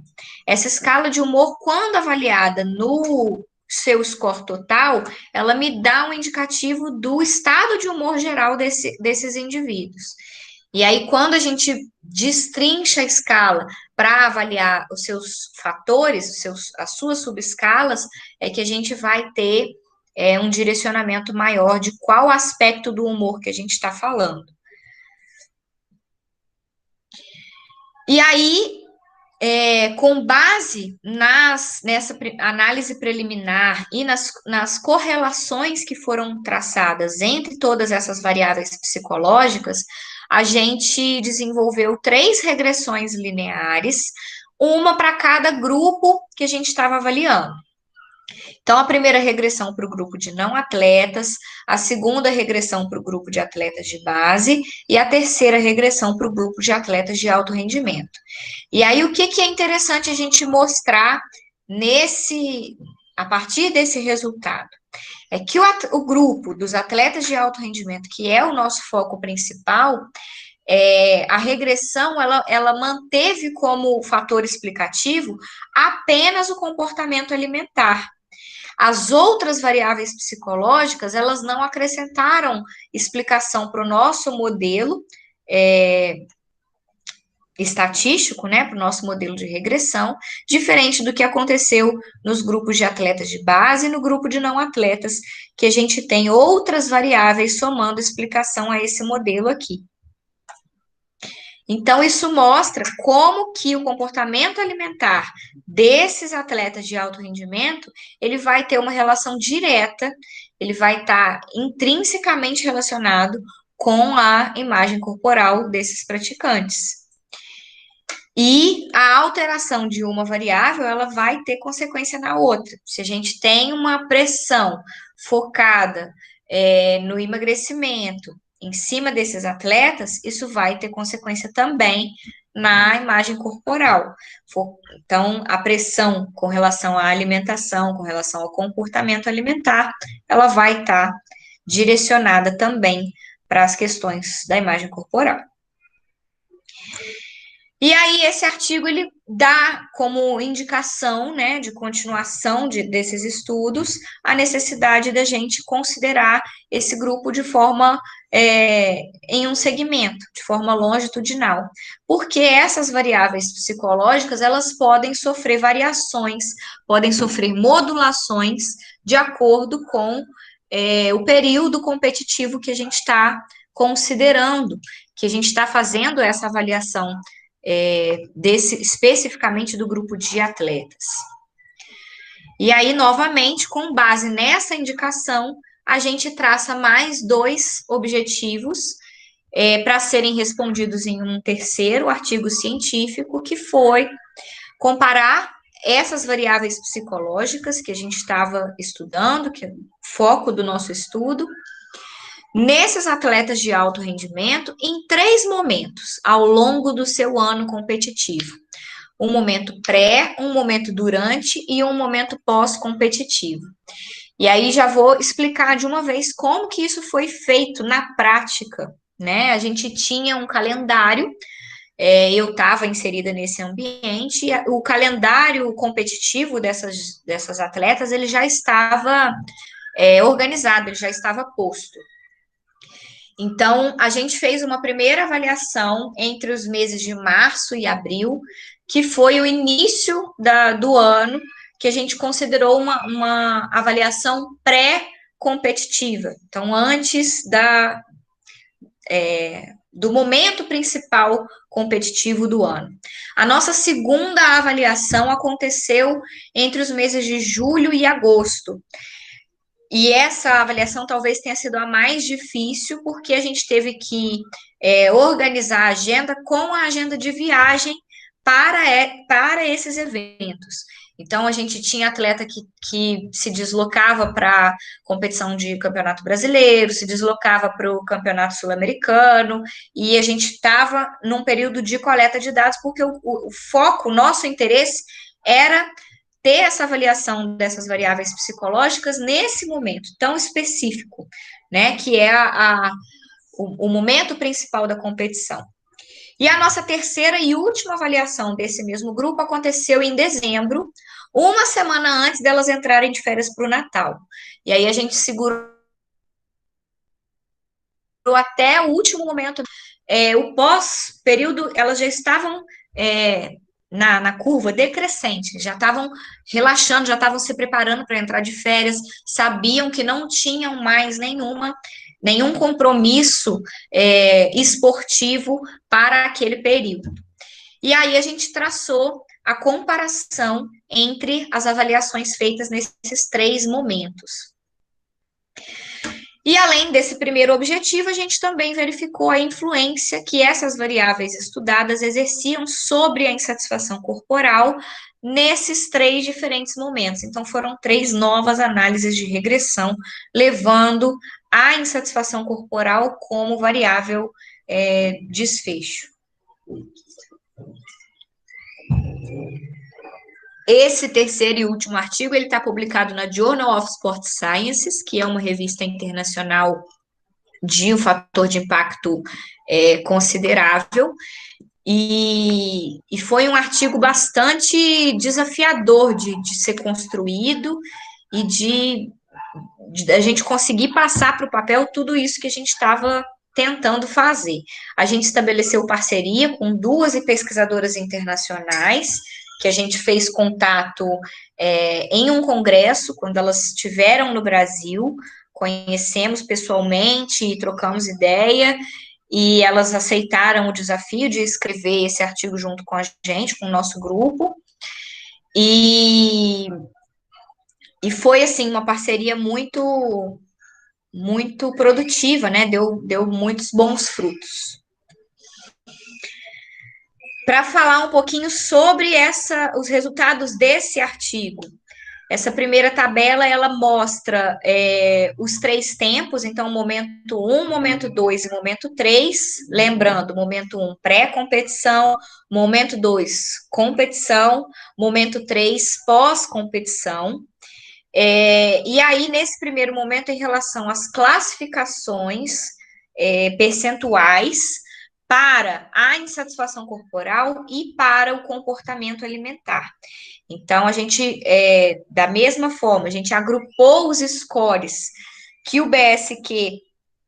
S2: Essa escala de humor, quando avaliada no seu score total, ela me dá um indicativo do estado de humor geral desses indivíduos. E aí, quando a gente destrincha a escala para avaliar os seus fatores, as suas subescalas, é que a gente vai ter um direcionamento maior de qual aspecto do humor que a gente está falando. E aí, com base nessa análise preliminar e nas correlações que foram traçadas entre todas essas variáveis psicológicas, a gente desenvolveu 3 regressões lineares, uma para cada grupo que a gente estava avaliando. Então, a primeira regressão para o grupo de não atletas, a segunda regressão para o grupo de atletas de base e a terceira regressão para o grupo de atletas de alto rendimento. E aí, o que é interessante a gente mostrar a partir desse resultado? É que o grupo dos atletas de alto rendimento, que é o nosso foco principal, a regressão, ela manteve como fator explicativo apenas o comportamento alimentar. As outras variáveis psicológicas, elas não acrescentaram explicação para o nosso modelo estatístico, né, para o nosso modelo de regressão, diferente do que aconteceu nos grupos de atletas de base e no grupo de não atletas, que a gente tem outras variáveis somando explicação a esse modelo aqui. Então, isso mostra como que o comportamento alimentar desses atletas de alto rendimento, ele vai ter uma relação direta, ele vai estar intrinsecamente relacionado com a imagem corporal desses praticantes. E a alteração de uma variável, ela vai ter consequência na outra. Se a gente tem uma pressão focada no emagrecimento, em cima desses atletas, isso vai ter consequência também na imagem corporal. Então, a pressão com relação à alimentação, com relação ao comportamento alimentar, ela vai estar direcionada também para as questões da imagem corporal. E aí, esse artigo, ele dá como indicação, né, de continuação desses estudos, a necessidade da gente considerar esse grupo de forma, em um segmento, de forma longitudinal, porque essas variáveis psicológicas, elas podem sofrer variações, podem sofrer modulações de acordo com o período competitivo que a gente está considerando, que a gente está fazendo essa avaliação especificamente do grupo de atletas. E aí, novamente, com base nessa indicação, a gente traça mais 2 objetivos para serem respondidos em um terceiro artigo científico, que foi comparar essas variáveis psicológicas que a gente estava estudando, que é o foco do nosso estudo, nesses atletas de alto rendimento, em 3 momentos ao longo do seu ano competitivo. um momento pré, um momento durante e um momento pós-competitivo. E aí já vou explicar de uma vez como que isso foi feito na prática, né? A gente tinha um calendário, eu estava inserida nesse ambiente, e o calendário competitivo dessas atletas, ele já estava organizado, ele já estava posto. Então, a gente fez uma primeira avaliação entre os meses de março e abril, que foi o início do ano, que a gente considerou uma avaliação pré-competitiva. Então, antes do momento principal competitivo do ano. A nossa segunda avaliação aconteceu entre os meses de julho e agosto. E essa avaliação talvez tenha sido a mais difícil, porque a gente teve que organizar a agenda com a agenda de viagem para esses eventos. Então, a gente tinha atleta que se deslocava para competição de campeonato brasileiro, se deslocava para o campeonato sul-americano, e a gente estava num período de coleta de dados, porque o foco, o nosso interesse era ter essa avaliação dessas variáveis psicológicas nesse momento tão específico, né, que é o momento principal da competição. E a nossa terceira e última avaliação desse mesmo grupo aconteceu em dezembro, uma semana antes delas entrarem de férias para o Natal. E aí a gente segurou até o último momento. O pós-período, elas já estavam na curva decrescente, já estavam relaxando, já estavam se preparando para entrar de férias, sabiam que não tinham mais nenhum compromisso esportivo para aquele período. E aí a gente traçou a comparação entre as avaliações feitas nesses 3 momentos. E além desse primeiro objetivo, a gente também verificou a influência que essas variáveis estudadas exerciam sobre a insatisfação corporal nesses 3 diferentes momentos. Então, foram 3 novas análises de regressão, levando a insatisfação corporal como variável desfecho. Esse terceiro e último artigo, ele está publicado na Journal of Sports Sciences, que é uma revista internacional de um fator de impacto considerável, e foi um artigo bastante desafiador de ser construído e de a gente conseguir passar para o papel tudo isso que a gente estava tentando fazer. A gente estabeleceu parceria com 2 pesquisadoras internacionais, que a gente fez contato em um congresso, quando elas estiveram no Brasil, conhecemos pessoalmente e trocamos ideia, e elas aceitaram o desafio de escrever esse artigo junto com a gente, com o nosso grupo, e foi, assim, uma parceria muito produtiva, né? Deu muitos bons frutos. Para falar um pouquinho sobre os resultados desse artigo, essa primeira tabela, ela mostra os 3 tempos, então, momento 1, momento 2 e momento 3, lembrando, momento 1, pré-competição, momento 2, competição, momento 3, pós-competição. E aí, nesse primeiro momento, em relação às classificações percentuais para a insatisfação corporal e para o comportamento alimentar. Então, a gente, da mesma forma, a gente agrupou os scores que o BSQ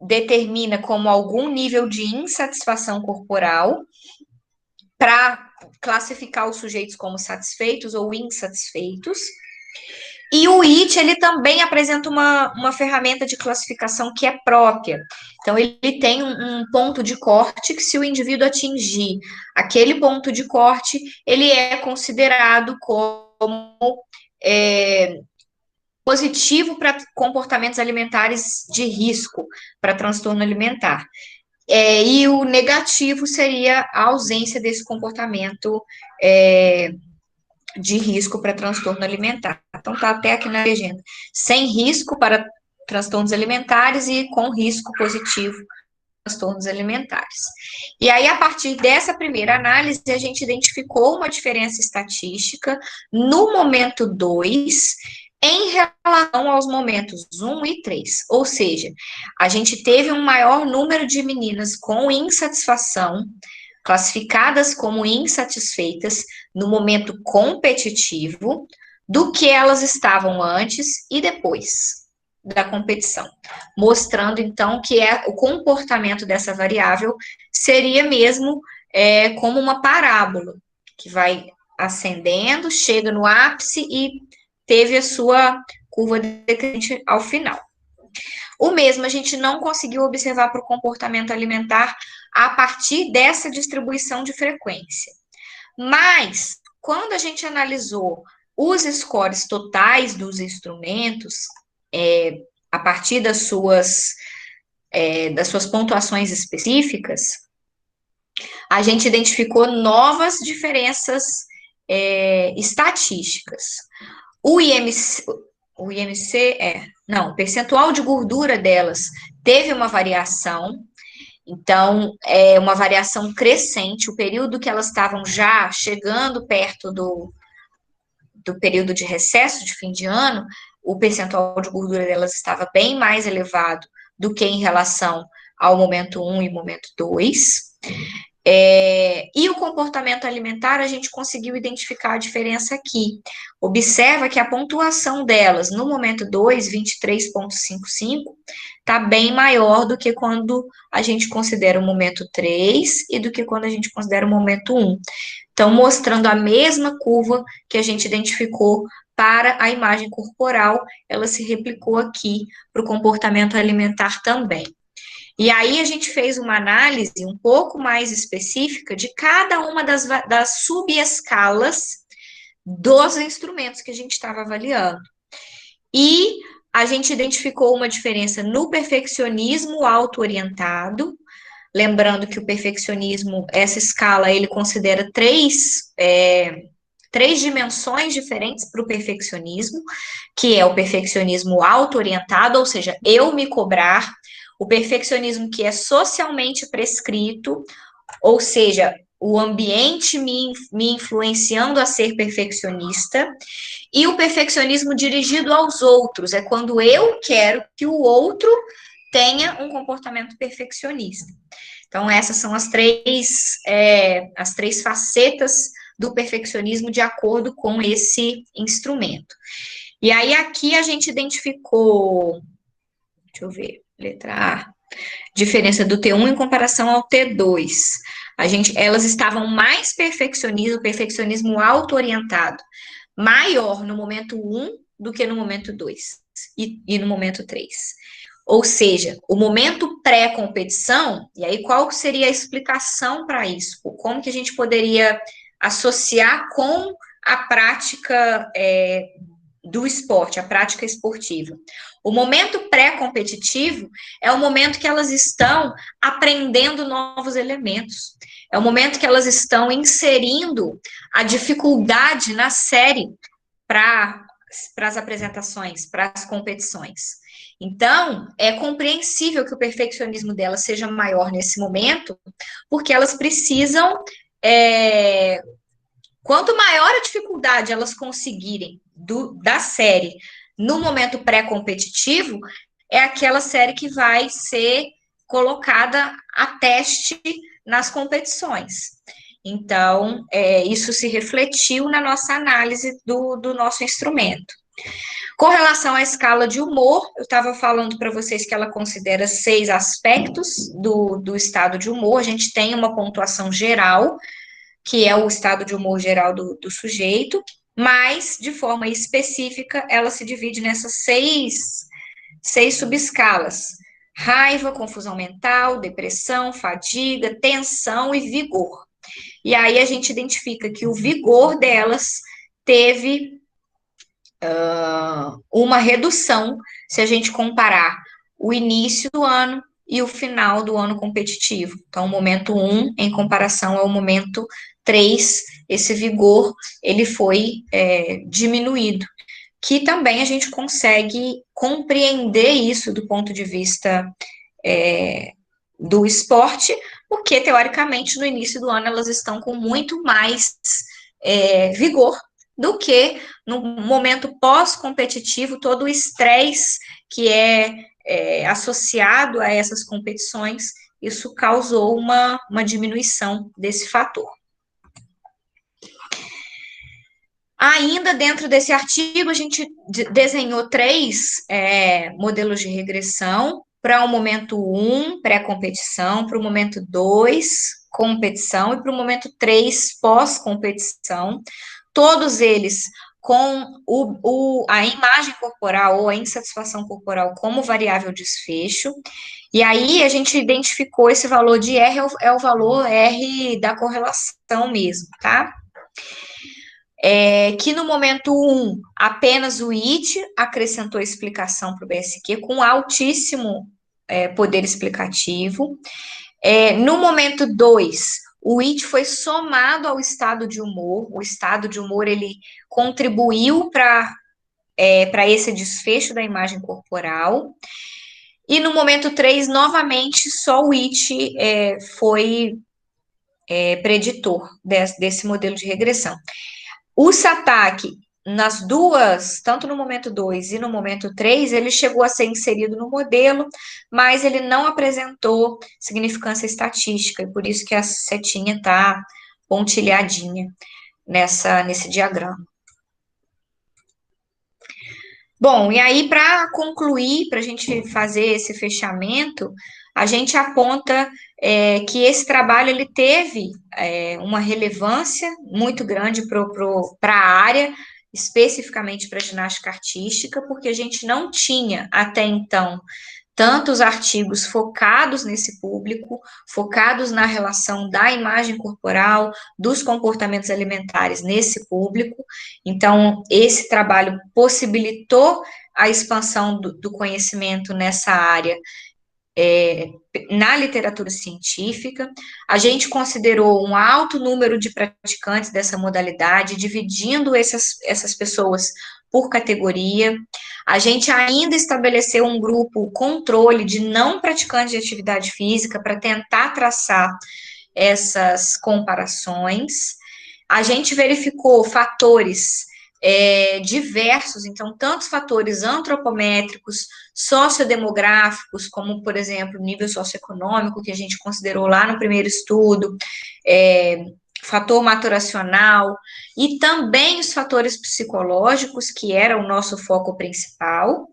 S2: determina como algum nível de insatisfação corporal para classificar os sujeitos como satisfeitos ou insatisfeitos. E o IT, ele também apresenta uma ferramenta de classificação que é própria. Então, ele tem um ponto de corte que, se o indivíduo atingir aquele ponto de corte, ele é considerado como positivo para comportamentos alimentares de risco, para transtorno alimentar. E o negativo seria a ausência desse comportamento de risco para transtorno alimentar. Então, está até aqui na legenda. Sem risco para transtornos alimentares e com risco positivo transtornos alimentares. E aí, a partir dessa primeira análise, a gente identificou uma diferença estatística no momento 2 em relação aos momentos 1 e 3. Ou seja, a gente teve um maior número de meninas com insatisfação, classificadas como insatisfeitas no momento competitivo, do que elas estavam antes e depois da competição, mostrando então que o comportamento dessa variável seria mesmo como uma parábola, que vai ascendendo, chega no ápice e teve a sua curva decrescente ao final. O mesmo a gente não conseguiu observar para o comportamento alimentar a partir dessa distribuição de frequência. Mas, quando a gente analisou os scores totais dos instrumentos, a partir das suas pontuações específicas, a gente identificou novas diferenças estatísticas. O percentual de gordura delas teve uma variação, então, é uma variação crescente, o período que elas estavam já chegando perto do período de recesso de fim de ano, o percentual de gordura delas estava bem mais elevado do que em relação ao momento 1 e momento 2. E o comportamento alimentar, a gente conseguiu identificar a diferença aqui. Observa que a pontuação delas no momento 2, 23,55, está bem maior do que quando a gente considera o momento 3 e do que quando a gente considera o momento 1. Então, mostrando a mesma curva que a gente identificou para a imagem corporal, ela se replicou aqui para o comportamento alimentar também. E aí a gente fez uma análise um pouco mais específica de cada uma das subescalas dos instrumentos que a gente estava avaliando. E a gente identificou uma diferença no perfeccionismo auto-orientado, lembrando que o perfeccionismo, essa escala, ele considera três dimensões diferentes para o perfeccionismo, que é o perfeccionismo auto-orientado, ou seja, eu me cobrar, o perfeccionismo que é socialmente prescrito, ou seja, o ambiente me influenciando a ser perfeccionista, e o perfeccionismo dirigido aos outros, é quando eu quero que o outro tenha um comportamento perfeccionista. Então, essas são as três facetas do perfeccionismo de acordo com esse instrumento. E aí, aqui a gente identificou, deixa eu ver, letra A, diferença do T1 em comparação ao T2. Elas estavam mais perfeccionismo, perfeccionismo auto-orientado, maior no momento 1 do que no momento 2 e no momento 3. Ou seja, o momento pré-competição, e aí qual seria a explicação para isso? Como que a gente poderia associar com a prática do esporte, a prática esportiva? O momento pré-competitivo é o momento que elas estão aprendendo novos elementos. É o momento que elas estão inserindo a dificuldade na série para as apresentações, para as competições. Então, é compreensível que o perfeccionismo delas seja maior nesse momento, porque elas precisam, quanto maior a dificuldade elas conseguirem da série no momento pré-competitivo, é aquela série que vai ser colocada a teste nas competições. Então, isso se refletiu na nossa análise do nosso instrumento. Com relação à escala de humor, eu estava falando para vocês que ela considera 6 aspectos do estado de humor. A gente tem uma pontuação geral, que é o estado de humor geral do sujeito, mas, de forma específica, ela se divide nessas 6 subescalas: raiva, confusão mental, depressão, fadiga, tensão e vigor. E aí a gente identifica que o vigor delas teve uma redução se a gente comparar o início do ano e o final do ano competitivo. Então, o momento 1, em comparação ao momento 3, esse vigor, ele foi diminuído, que também a gente consegue compreender isso do ponto de vista do esporte, porque, teoricamente, no início do ano elas estão com muito mais vigor do que no momento pós-competitivo, todo o estresse que é associado a essas competições, isso causou uma diminuição desse fator. Ainda dentro desse artigo, a gente desenhou 3 modelos de regressão para o momento 1, pré-competição, para o momento 2, competição, e para o momento 3, pós-competição. Todos eles com a imagem corporal ou a insatisfação corporal como variável desfecho. E aí a gente identificou esse valor de R, é o valor R da correlação mesmo, tá? Que no momento 1, apenas o IT acrescentou explicação para o BSQ com altíssimo poder explicativo. No momento 2, o IT foi somado ao estado de humor. O estado de humor, ele contribuiu para esse desfecho da imagem corporal. E no momento 3, novamente, só o IT foi preditor desse modelo de regressão. O SATAC, nas duas, tanto no momento 2 e no momento 3, ele chegou a ser inserido no modelo, mas ele não apresentou significância estatística, e por isso que a setinha está pontilhadinha nesse diagrama. Bom, e aí, para concluir, para a gente fazer esse fechamento, a gente aponta que esse trabalho ele teve uma relevância muito grande para a área, especificamente para a ginástica artística, porque a gente não tinha até então tantos artigos focados nesse público, focados na relação da imagem corporal, dos comportamentos alimentares nesse público. Então, esse trabalho possibilitou a expansão do conhecimento nessa área na literatura científica. A gente considerou um alto número de praticantes dessa modalidade, dividindo essas pessoas por categoria. A gente ainda estabeleceu um grupo controle de não praticantes de atividade física para tentar traçar essas comparações. A gente verificou fatores diversos, então, tantos fatores antropométricos, sociodemográficos, como, por exemplo, nível socioeconômico, que a gente considerou lá no primeiro estudo, fator maturacional, e também os fatores psicológicos, que era o nosso foco principal,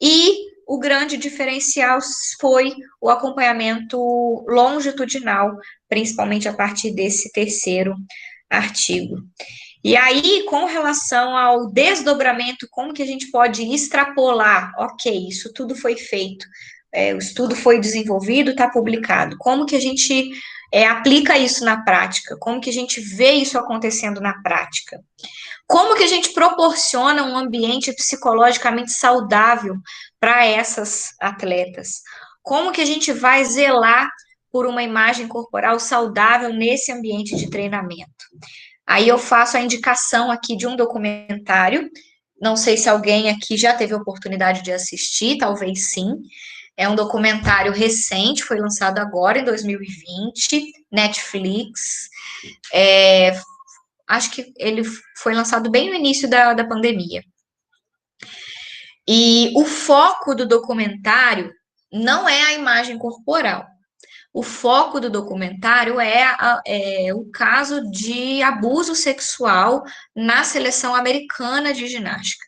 S2: e o grande diferencial foi o acompanhamento longitudinal, principalmente a partir desse terceiro artigo. E aí, com relação ao desdobramento, como que a gente pode extrapolar? Ok, isso tudo foi feito, o estudo foi desenvolvido, está publicado. Como que a gente aplica isso na prática? Como que a gente vê isso acontecendo na prática? Como que a gente proporciona um ambiente psicologicamente saudável para essas atletas? Como que a gente vai zelar por uma imagem corporal saudável nesse ambiente de treinamento? Aí eu faço a indicação aqui de um documentário, não sei se alguém aqui já teve a oportunidade de assistir, talvez sim. É um documentário recente, foi lançado agora, em 2020, Netflix. Acho que ele foi lançado bem no início da pandemia. E o foco do documentário não é a imagem corporal. O foco do documentário é o caso de abuso sexual na seleção americana de ginástica.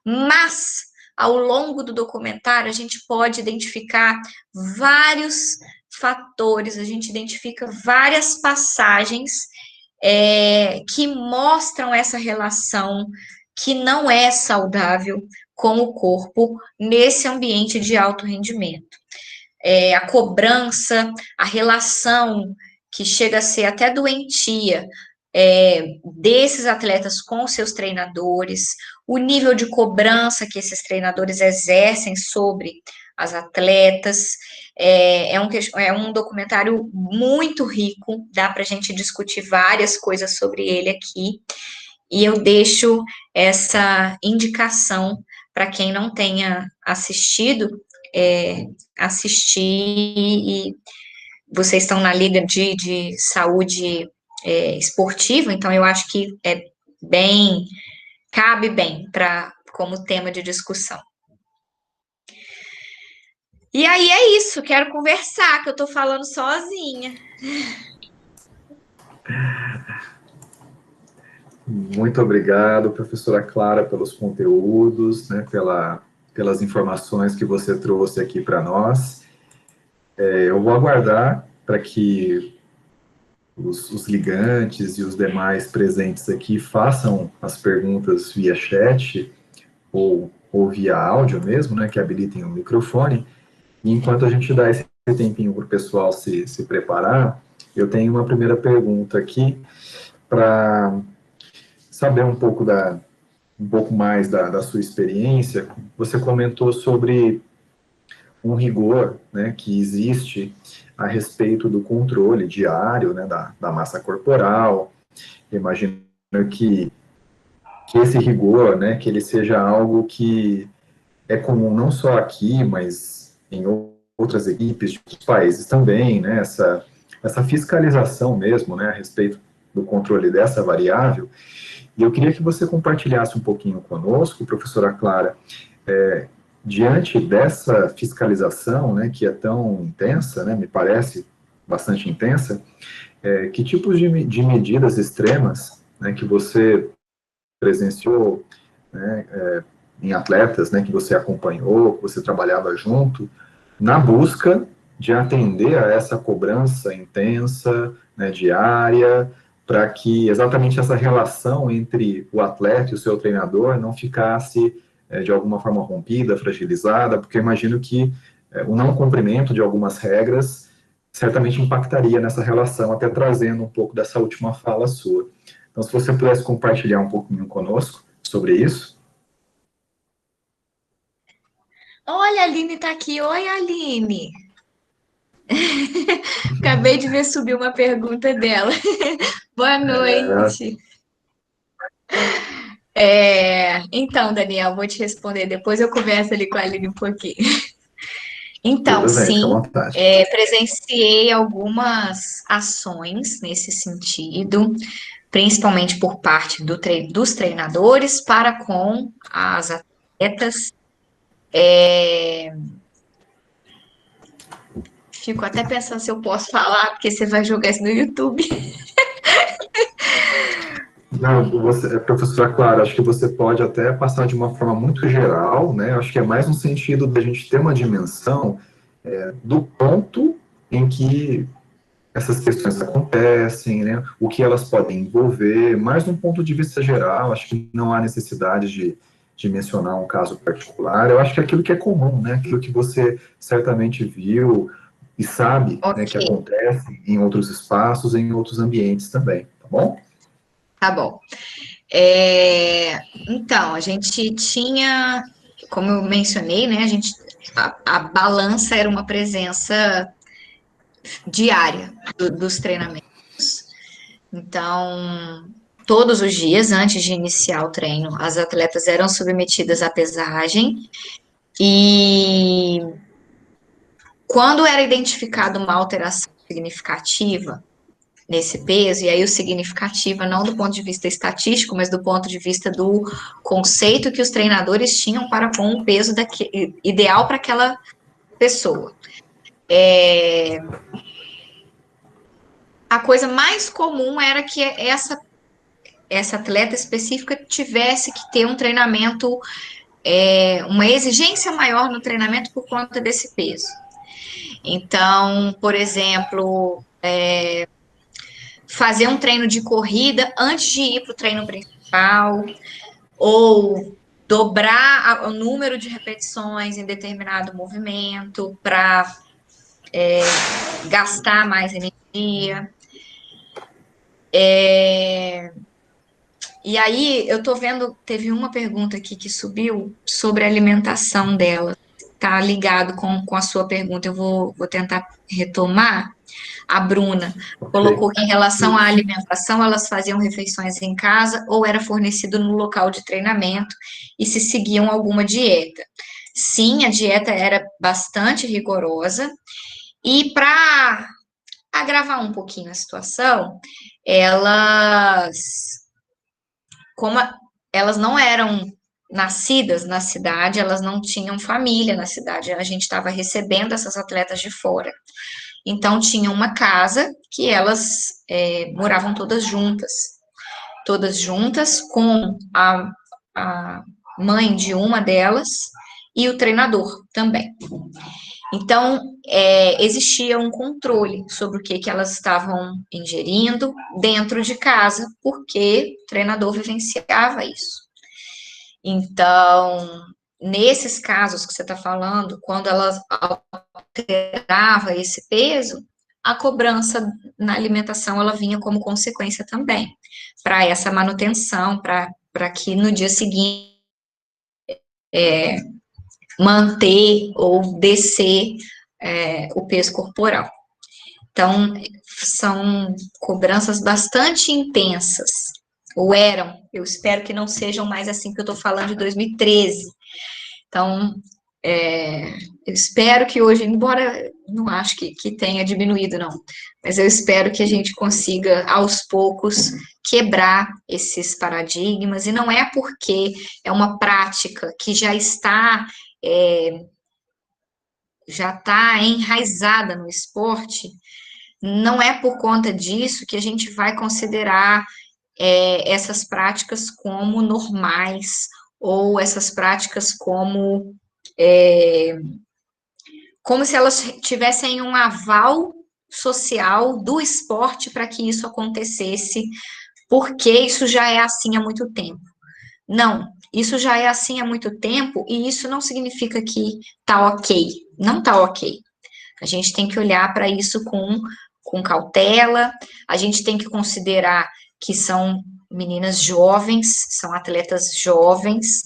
S2: Mas, ao longo do documentário, a gente pode identificar vários fatores, a gente identifica várias passagens que mostram essa relação que não é saudável com o corpo nesse ambiente de alto rendimento. A cobrança, a relação que chega a ser até doentia desses atletas com seus treinadores, o nível de cobrança que esses treinadores exercem sobre as atletas. É um documentário muito rico, dá para a gente discutir várias coisas sobre ele aqui, e eu deixo essa indicação para quem não tenha assistido, assistir vocês estão na Liga de Saúde Esportiva, então eu acho que cabe bem como tema de discussão. E aí é isso, quero conversar, que eu tô falando sozinha.
S1: Muito obrigado, professora Clara, pelos conteúdos, né, pelas informações que você trouxe aqui para nós. Eu vou aguardar para que os ligantes e os demais presentes aqui façam as perguntas via chat ou via áudio mesmo, né, que habilitem o microfone. E enquanto a gente dá esse tempinho para o pessoal se preparar, eu tenho uma primeira pergunta aqui para saber um pouco mais da sua experiência. Você comentou sobre um rigor, né, que existe a respeito do controle diário, né, da massa corporal. Imagino que esse rigor, né, que ele seja algo que é comum não só aqui, mas em outras equipes de outros países também, né, essa fiscalização mesmo, né, a respeito do controle dessa variável. E eu queria que você compartilhasse um pouquinho conosco, professora Clara, diante dessa fiscalização, né, que é tão intensa, né, me parece bastante intensa, que tipos de medidas extremas, né, que você presenciou, né, em atletas, né, que você acompanhou, que você trabalhava junto, na busca de atender a essa cobrança intensa, né, diária, para que exatamente essa relação entre o atleta e o seu treinador não ficasse, de alguma forma, rompida, fragilizada, porque eu imagino que o não cumprimento de algumas regras certamente impactaria nessa relação, até trazendo um pouco dessa última fala sua. Então, se você pudesse compartilhar um pouquinho conosco sobre isso.
S2: Olha, a Aline tá aqui. Oi, Aline. Acabei de ver subir uma pergunta dela. Boa noite. Então, Daniel, vou te responder. Depois eu converso ali com a Aline um pouquinho. Então,
S1: Tudo bem, fica à
S2: sim,
S1: vontade.
S2: presenciei algumas ações nesse sentido, principalmente por parte dos treinadores para com as atletas. Fico até pensando se eu posso falar, porque você vai jogar isso no YouTube.
S1: Não, professora Clara, acho que você pode até passar de uma forma muito geral, né? Acho que é mais no sentido da gente ter uma dimensão do ponto em que essas questões acontecem, né? O que elas podem envolver, mais de um ponto de vista geral. Acho que não há necessidade de mencionar um caso particular. Eu acho que é aquilo que é comum, né? Aquilo que você certamente viu e sabe, né, que
S2: Ok,
S1: acontece em outros espaços, em outros ambientes também, tá bom?
S2: tá bom. Então, a gente tinha, como eu mencionei, né? A balança era uma presença diária dos treinamentos. Então, todos os dias, antes de iniciar o treino, as atletas eram submetidas à pesagem e quando era identificada uma alteração significativa nesse peso, e aí o significativa não do ponto de vista estatístico, mas do ponto de vista do conceito que os treinadores tinham para com o peso ideal para aquela pessoa. A coisa mais comum era que essa atleta específica tivesse que ter um treinamento, uma exigência maior no treinamento por conta desse peso. Então, por exemplo, fazer um treino de corrida antes de ir para o treino principal, ou dobrar o número de repetições em determinado movimento para gastar mais energia. E aí, eu tô vendo, teve uma pergunta aqui que subiu sobre a alimentação dela. Tá ligado com a sua pergunta, eu vou tentar retomar. A Bruna
S1: Ok.
S2: colocou que em relação à alimentação, elas faziam refeições em casa ou era fornecido no local de treinamento e se seguiam alguma dieta. Sim, a dieta era bastante rigorosa e para agravar um pouquinho a situação, elas, como elas não eram nascidas na cidade, elas não tinham família na cidade, a gente estava recebendo essas atletas de fora. Então, tinha uma casa que elas moravam todas juntas, com a mãe de uma delas e o treinador também. Então, existia um controle sobre o que elas estavam ingerindo dentro de casa, porque o treinador vivenciava isso. Então, nesses casos que você está falando, quando ela alterava esse peso, a cobrança na alimentação ela vinha como consequência também, para essa manutenção, para que no dia seguinte manter ou descer o peso corporal. Então, são cobranças bastante intensas, ou eram, eu espero que não sejam mais assim, que eu estou falando de 2013. Então, eu espero que hoje, embora não acho que tenha diminuído, não, mas eu espero que a gente consiga, aos poucos, quebrar esses paradigmas, e não é porque é uma prática que já está enraizada no esporte, não é por conta disso que a gente vai considerar essas práticas como normais, ou essas práticas como se elas tivessem um aval social do esporte para que isso acontecesse, porque isso já é assim há muito tempo. Não, isso já é assim há muito tempo e isso não significa que tá ok. Não tá ok. A gente tem que olhar para isso com cautela, a gente tem que considerar que são meninas jovens, são atletas jovens,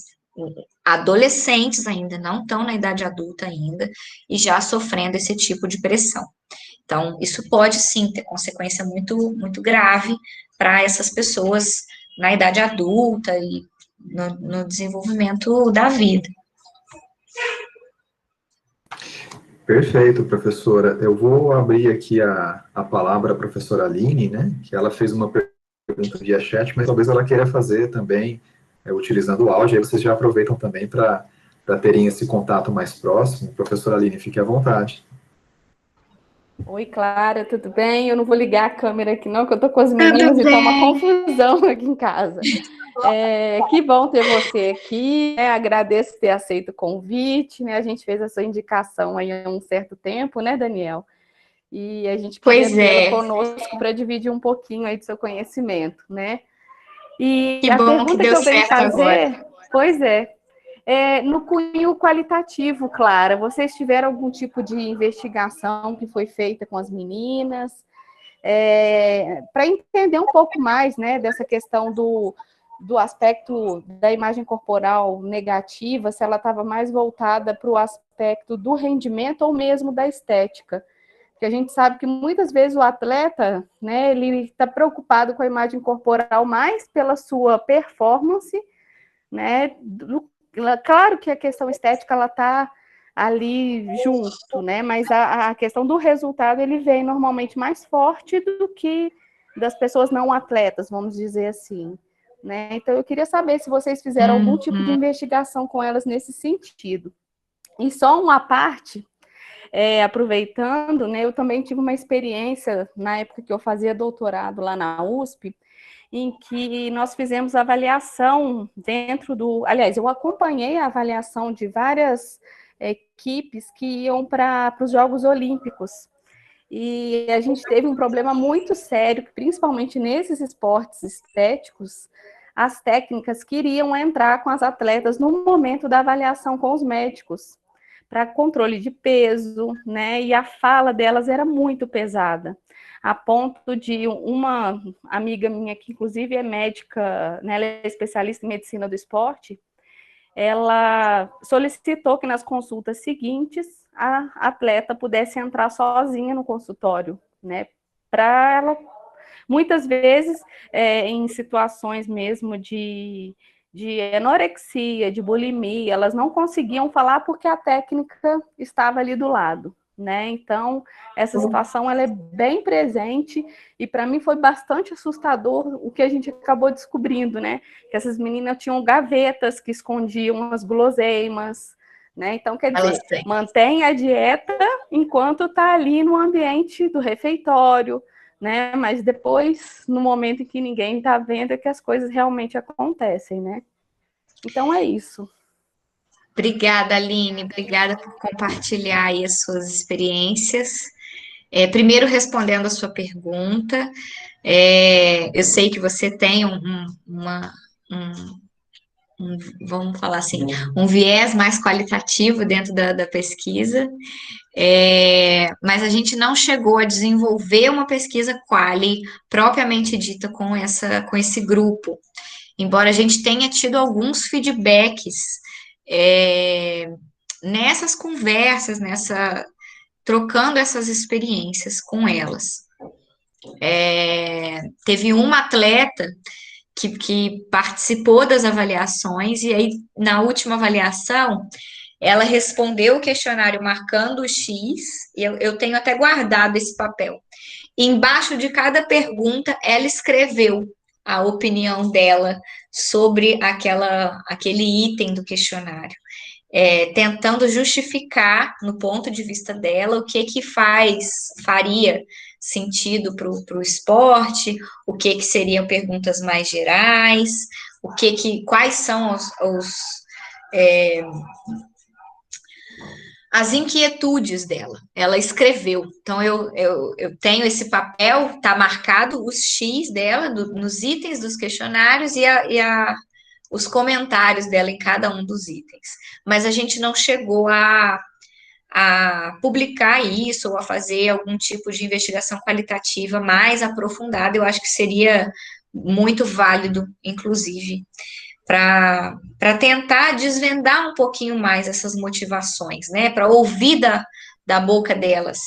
S2: adolescentes ainda, não estão na idade adulta ainda, e já sofrendo esse tipo de pressão. Então, isso pode sim ter consequência muito, muito grave para essas pessoas na idade adulta e no desenvolvimento da vida.
S1: Perfeito, professora. Eu vou abrir aqui a palavra à professora Aline, né, que ela fez uma pergunta via chat, mas talvez ela queira fazer também, utilizando o áudio, aí vocês já aproveitam também para terem esse contato mais próximo. Professora Aline, fique à vontade.
S3: Oi, Clara, tudo bem? Eu não vou ligar a câmera aqui não, que eu tô com as meninas e tá uma confusão aqui em casa. Que bom ter você aqui, né? Agradeço ter aceito o convite, né? A gente fez a sua indicação aí há um certo tempo, né, Daniel? E a gente queria tê-la conosco para dividir um pouquinho aí do seu conhecimento, né? E
S2: que
S3: a
S2: bom
S3: pergunta
S2: que
S3: eu venho fazer,
S2: agora.
S3: Pois no cunho qualitativo, Clara, vocês tiveram algum tipo de investigação que foi feita com as meninas? Para entender um pouco mais, né, dessa questão do aspecto da imagem corporal negativa, se ela estava mais voltada para o aspecto do rendimento ou mesmo da estética. Porque a gente sabe que muitas vezes o atleta, né, ele está preocupado com a imagem corporal mais pela sua performance, né, claro que a questão estética ela está ali junto, né? Mas a questão do resultado ele vem normalmente mais forte do que das pessoas não atletas, vamos dizer assim, né? Então eu queria saber se vocês fizeram algum tipo de investigação com elas nesse sentido. E só uma parte, aproveitando, né? Eu também tive uma experiência na época que eu fazia doutorado lá na USP, em que nós fizemos avaliação dentro do... Aliás, eu acompanhei a avaliação de várias equipes que iam para os Jogos Olímpicos. E a gente teve um problema muito sério, principalmente nesses esportes estéticos, as técnicas queriam entrar com as atletas no momento da avaliação com os médicos, para controle de peso, né? E a fala delas era muito pesada, a ponto de uma amiga minha, que inclusive é médica, né, ela é especialista em medicina do esporte, ela solicitou que nas consultas seguintes a atleta pudesse entrar sozinha no consultório, né, para ela, muitas vezes, em situações mesmo de anorexia, de bulimia, elas não conseguiam falar porque a técnica estava ali do lado, né? Então, essa situação ela é bem presente e para mim foi bastante assustador o que a gente acabou descobrindo, né? Que essas meninas tinham gavetas que escondiam as guloseimas, né? Então, quer dizer, mantém a dieta enquanto está ali no ambiente do refeitório, né? Mas depois, no momento em que ninguém está vendo, é que as coisas realmente acontecem, né? Então, é isso.
S2: Obrigada, Aline. Obrigada por compartilhar aí as suas experiências. Primeiro, respondendo a sua pergunta, eu sei que você tem vamos falar assim, um viés mais qualitativo dentro da pesquisa, mas a gente não chegou a desenvolver uma pesquisa quali propriamente dita com esse grupo, embora a gente tenha tido alguns feedbacks nessas conversas, trocando essas experiências com elas. Teve uma atleta que participou das avaliações, e aí, na última avaliação, ela respondeu o questionário marcando o X, e eu tenho até guardado esse papel. E embaixo de cada pergunta, ela escreveu a opinião dela sobre aquele item do questionário, tentando justificar, no ponto de vista dela, o que faria sentido para o esporte, o que seriam perguntas mais gerais, quais são as inquietudes dela. Ela escreveu. Então, eu tenho esse papel, está marcado os X dela, nos itens dos questionários e os comentários dela em cada um dos itens. Mas a gente não chegou a publicar isso ou a fazer algum tipo de investigação qualitativa mais aprofundada. Eu acho que seria muito válido, inclusive, para tentar desvendar um pouquinho mais essas motivações, né? Para ouvir da boca delas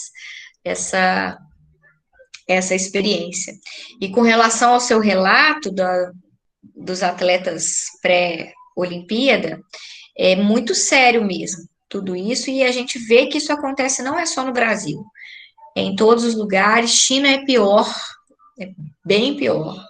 S2: essa experiência. E com relação ao seu relato dos atletas pré-Olimpíada, é muito sério mesmo tudo isso, e a gente vê que isso acontece não é só no Brasil, é em todos os lugares. China é pior, é bem pior.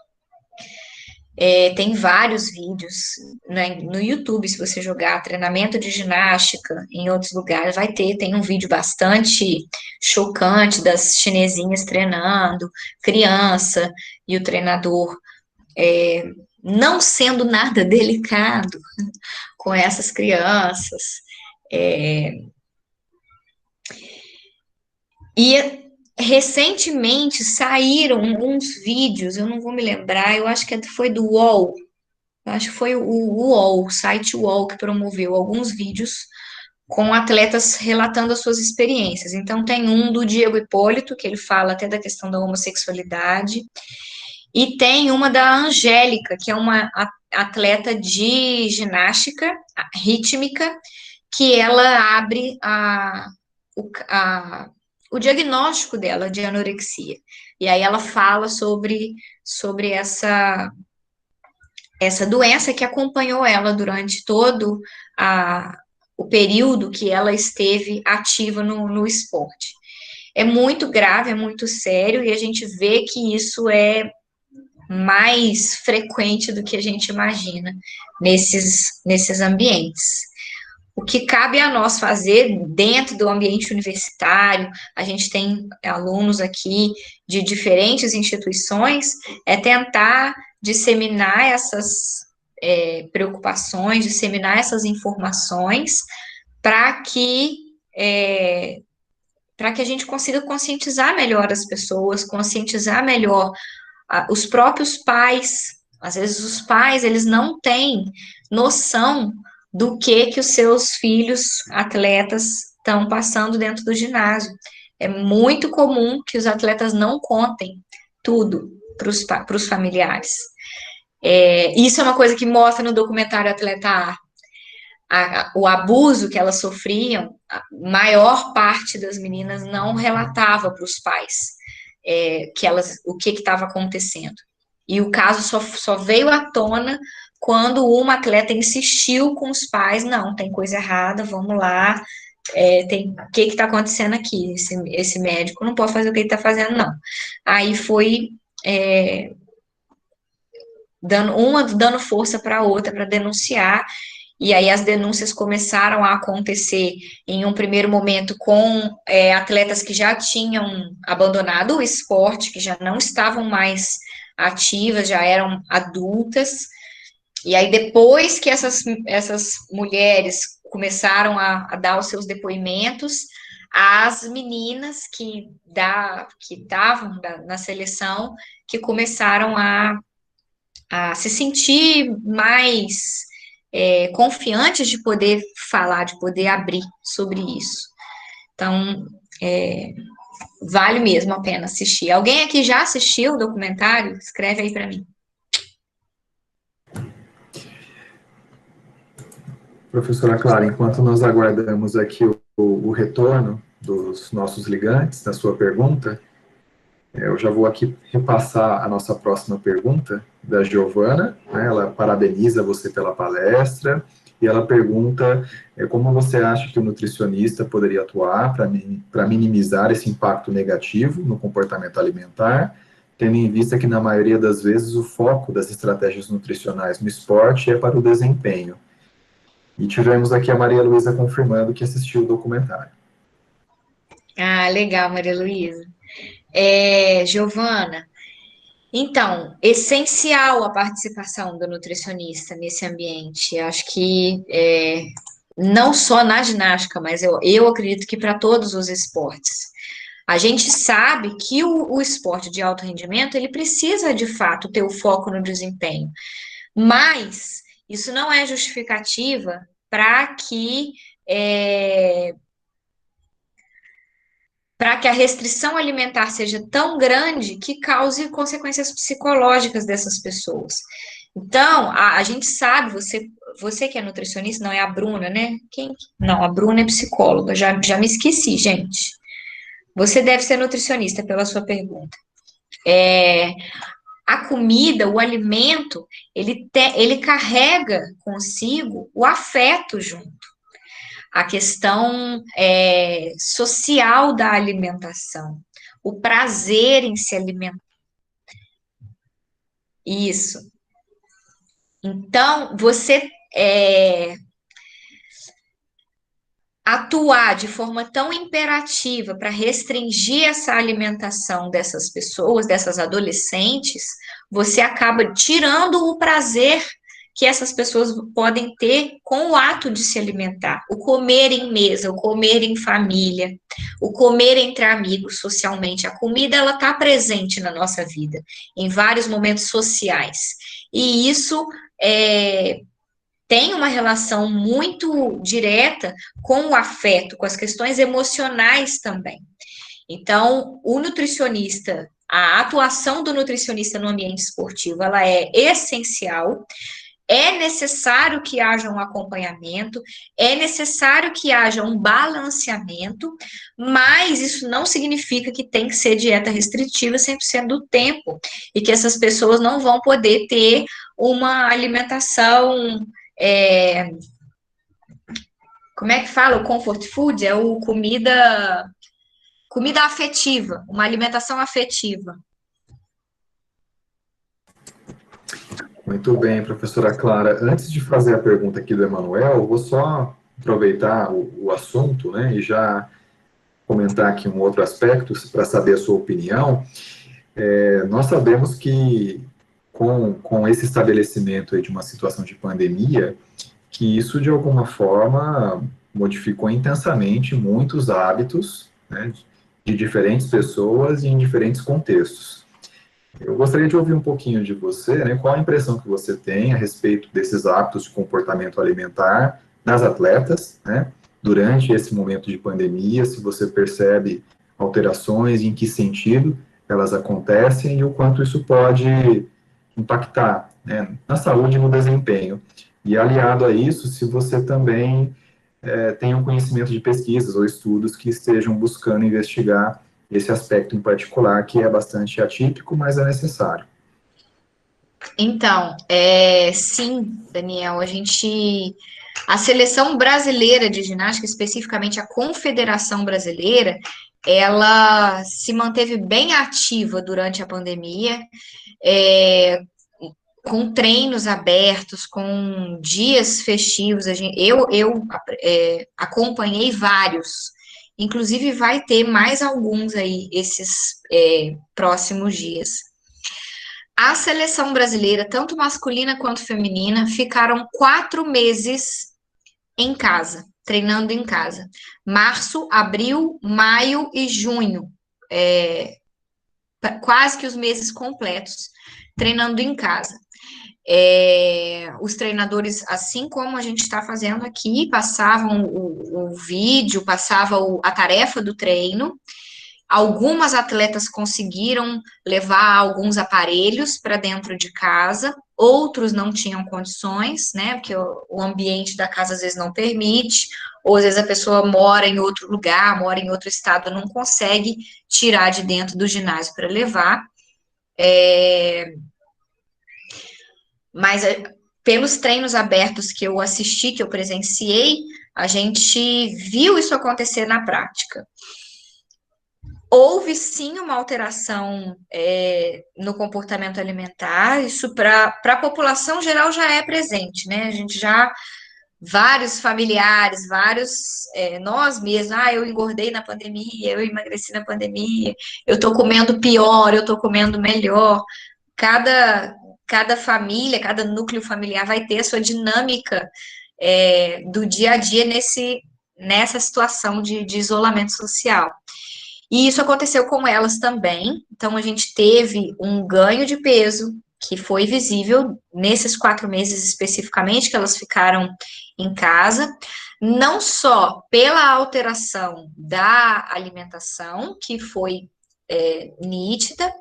S2: Tem vários vídeos, né, no YouTube, se você jogar treinamento de ginástica em outros lugares, tem um vídeo bastante chocante das chinesinhas treinando, criança, e o treinador não sendo nada delicado com essas crianças. E recentemente saíram uns vídeos, eu não vou me lembrar, eu acho que foi do UOL, eu acho que foi o UOL, o site UOL, que promoveu alguns vídeos com atletas relatando as suas experiências. Então, tem um do Diego Hipólito, que ele fala até da questão da homossexualidade, e tem uma da Angélica, que é uma atleta de ginástica rítmica, que ela abre o diagnóstico dela de anorexia. E aí ela fala sobre essa doença que acompanhou ela durante todo o período que ela esteve ativa no esporte. É muito grave, é muito sério, e a gente vê que isso é mais frequente do que a gente imagina nesses ambientes. O que cabe a nós fazer dentro do ambiente universitário, a gente tem alunos aqui de diferentes instituições, é tentar disseminar essas preocupações, disseminar essas informações para que a gente consiga conscientizar melhor as pessoas, conscientizar melhor os próprios pais. Às vezes os pais, eles não têm noção do que os seus filhos atletas estão passando dentro do ginásio. É muito comum que os atletas não contem tudo para os familiares. Isso é uma coisa que mostra no documentário Atleta A. O abuso que elas sofriam, a maior parte das meninas não relatava para os pais o que estava acontecendo. E o caso só veio à tona quando uma atleta insistiu com os pais, não, tem coisa errada, vamos lá, o que está acontecendo aqui? Esse médico não pode fazer o que ele está fazendo, não. Aí foi dando força para a outra para denunciar, e aí as denúncias começaram a acontecer em um primeiro momento com atletas que já tinham abandonado o esporte, que já não estavam mais ativas, já eram adultas, e aí depois que essas mulheres começaram a dar os seus depoimentos, as meninas que estavam na seleção, que começaram a se sentir mais confiantes de poder falar, de poder abrir sobre isso. Então, vale mesmo a pena assistir. Alguém aqui já assistiu o documentário? Escreve aí para mim.
S1: Professora Clara, enquanto nós aguardamos aqui o retorno dos nossos ligantes, da sua pergunta, eu já vou aqui repassar a nossa próxima pergunta, da Giovana, né? Ela parabeniza você pela palestra, e ela pergunta como você acha que o nutricionista poderia atuar para minimizar esse impacto negativo no comportamento alimentar, tendo em vista que, na maioria das vezes, o foco das estratégias nutricionais no esporte é para o desempenho. E tivemos aqui a Maria Luísa confirmando que assistiu o documentário.
S2: Ah, legal, Maria Luísa. Giovana, então, essencial a participação do nutricionista nesse ambiente. Acho que não só na ginástica, mas eu acredito que para todos os esportes. A gente sabe que o esporte de alto rendimento, ele precisa, de fato, ter o foco no desempenho. Mas isso não é justificativa para que a restrição alimentar seja tão grande que cause consequências psicológicas dessas pessoas. Então, a gente sabe, você que é nutricionista, não é a Bruna, né? Não, a Bruna é psicóloga, já me esqueci, gente. Você deve ser nutricionista pela sua pergunta. A comida, o alimento, ele carrega consigo o afeto junto. A questão social da alimentação, o prazer em se alimentar. Isso. Então, você atuar de forma tão imperativa para restringir essa alimentação dessas pessoas, dessas adolescentes, você acaba tirando o prazer que essas pessoas podem ter com o ato de se alimentar, o comer em mesa, o comer em família, o comer entre amigos socialmente. A comida, ela está presente na nossa vida, em vários momentos sociais. E isso tem uma relação muito direta com o afeto, com as questões emocionais também. Então, o nutricionista, a atuação do nutricionista no ambiente esportivo, ela é essencial. É necessário que haja um acompanhamento, é necessário que haja um balanceamento, mas isso não significa que tem que ser dieta restritiva 100% do tempo, e que essas pessoas não vão poder ter uma alimentação, como é que fala? O comfort food é comida afetiva, uma alimentação afetiva.
S1: Muito bem, professora Clara. Antes de fazer a pergunta aqui do Emanuel, vou só aproveitar o assunto, né, e já comentar aqui um outro aspecto para saber a sua opinião. Nós sabemos que com esse estabelecimento aí de uma situação de pandemia, que isso de alguma forma modificou intensamente muitos hábitos, né, de diferentes pessoas e em diferentes contextos. Eu gostaria de ouvir um pouquinho de você, né, qual a impressão que você tem a respeito desses hábitos de comportamento alimentar nas atletas, né, durante esse momento de pandemia, se você percebe alterações, em que sentido elas acontecem e o quanto isso pode impactar, né, na saúde e no desempenho. E aliado a isso, se você também tem um conhecimento de pesquisas ou estudos que estejam buscando investigar esse aspecto em particular, que é bastante atípico, mas é necessário.
S2: Então, sim, Daniel, a gente A seleção brasileira de ginástica, especificamente a Confederação Brasileira, ela se manteve bem ativa durante a pandemia, com treinos abertos, com dias festivos. Eu acompanhei vários, inclusive vai ter mais alguns aí esses próximos dias. A seleção brasileira, tanto masculina quanto feminina, ficaram 4 meses em casa, treinando em casa. Março, abril, maio e junho, quase que os meses completos, treinando em casa. Os treinadores, assim como a gente está fazendo aqui, passavam o vídeo, passavam a tarefa do treino. Algumas atletas conseguiram levar alguns aparelhos para dentro de casa, outros não tinham condições, né? Porque o ambiente da casa às vezes não permite, ou às vezes a pessoa mora em outro lugar, mora em outro estado, não consegue tirar de dentro do ginásio para levar. Mas pelos treinos abertos que eu assisti, que eu presenciei, a gente viu isso acontecer na prática. Houve sim uma alteração no comportamento alimentar, isso para a população geral já é presente, né? A gente já, vários familiares, nós mesmos, eu engordei na pandemia, eu emagreci na pandemia, eu estou comendo pior, eu estou comendo melhor. Cada família, cada núcleo familiar vai ter a sua dinâmica do dia a dia nessa situação de isolamento social. E isso aconteceu com elas também. Então, a gente teve um ganho de peso que foi visível nesses 4 meses especificamente que elas ficaram em casa, não só pela alteração da alimentação, que foi nítida,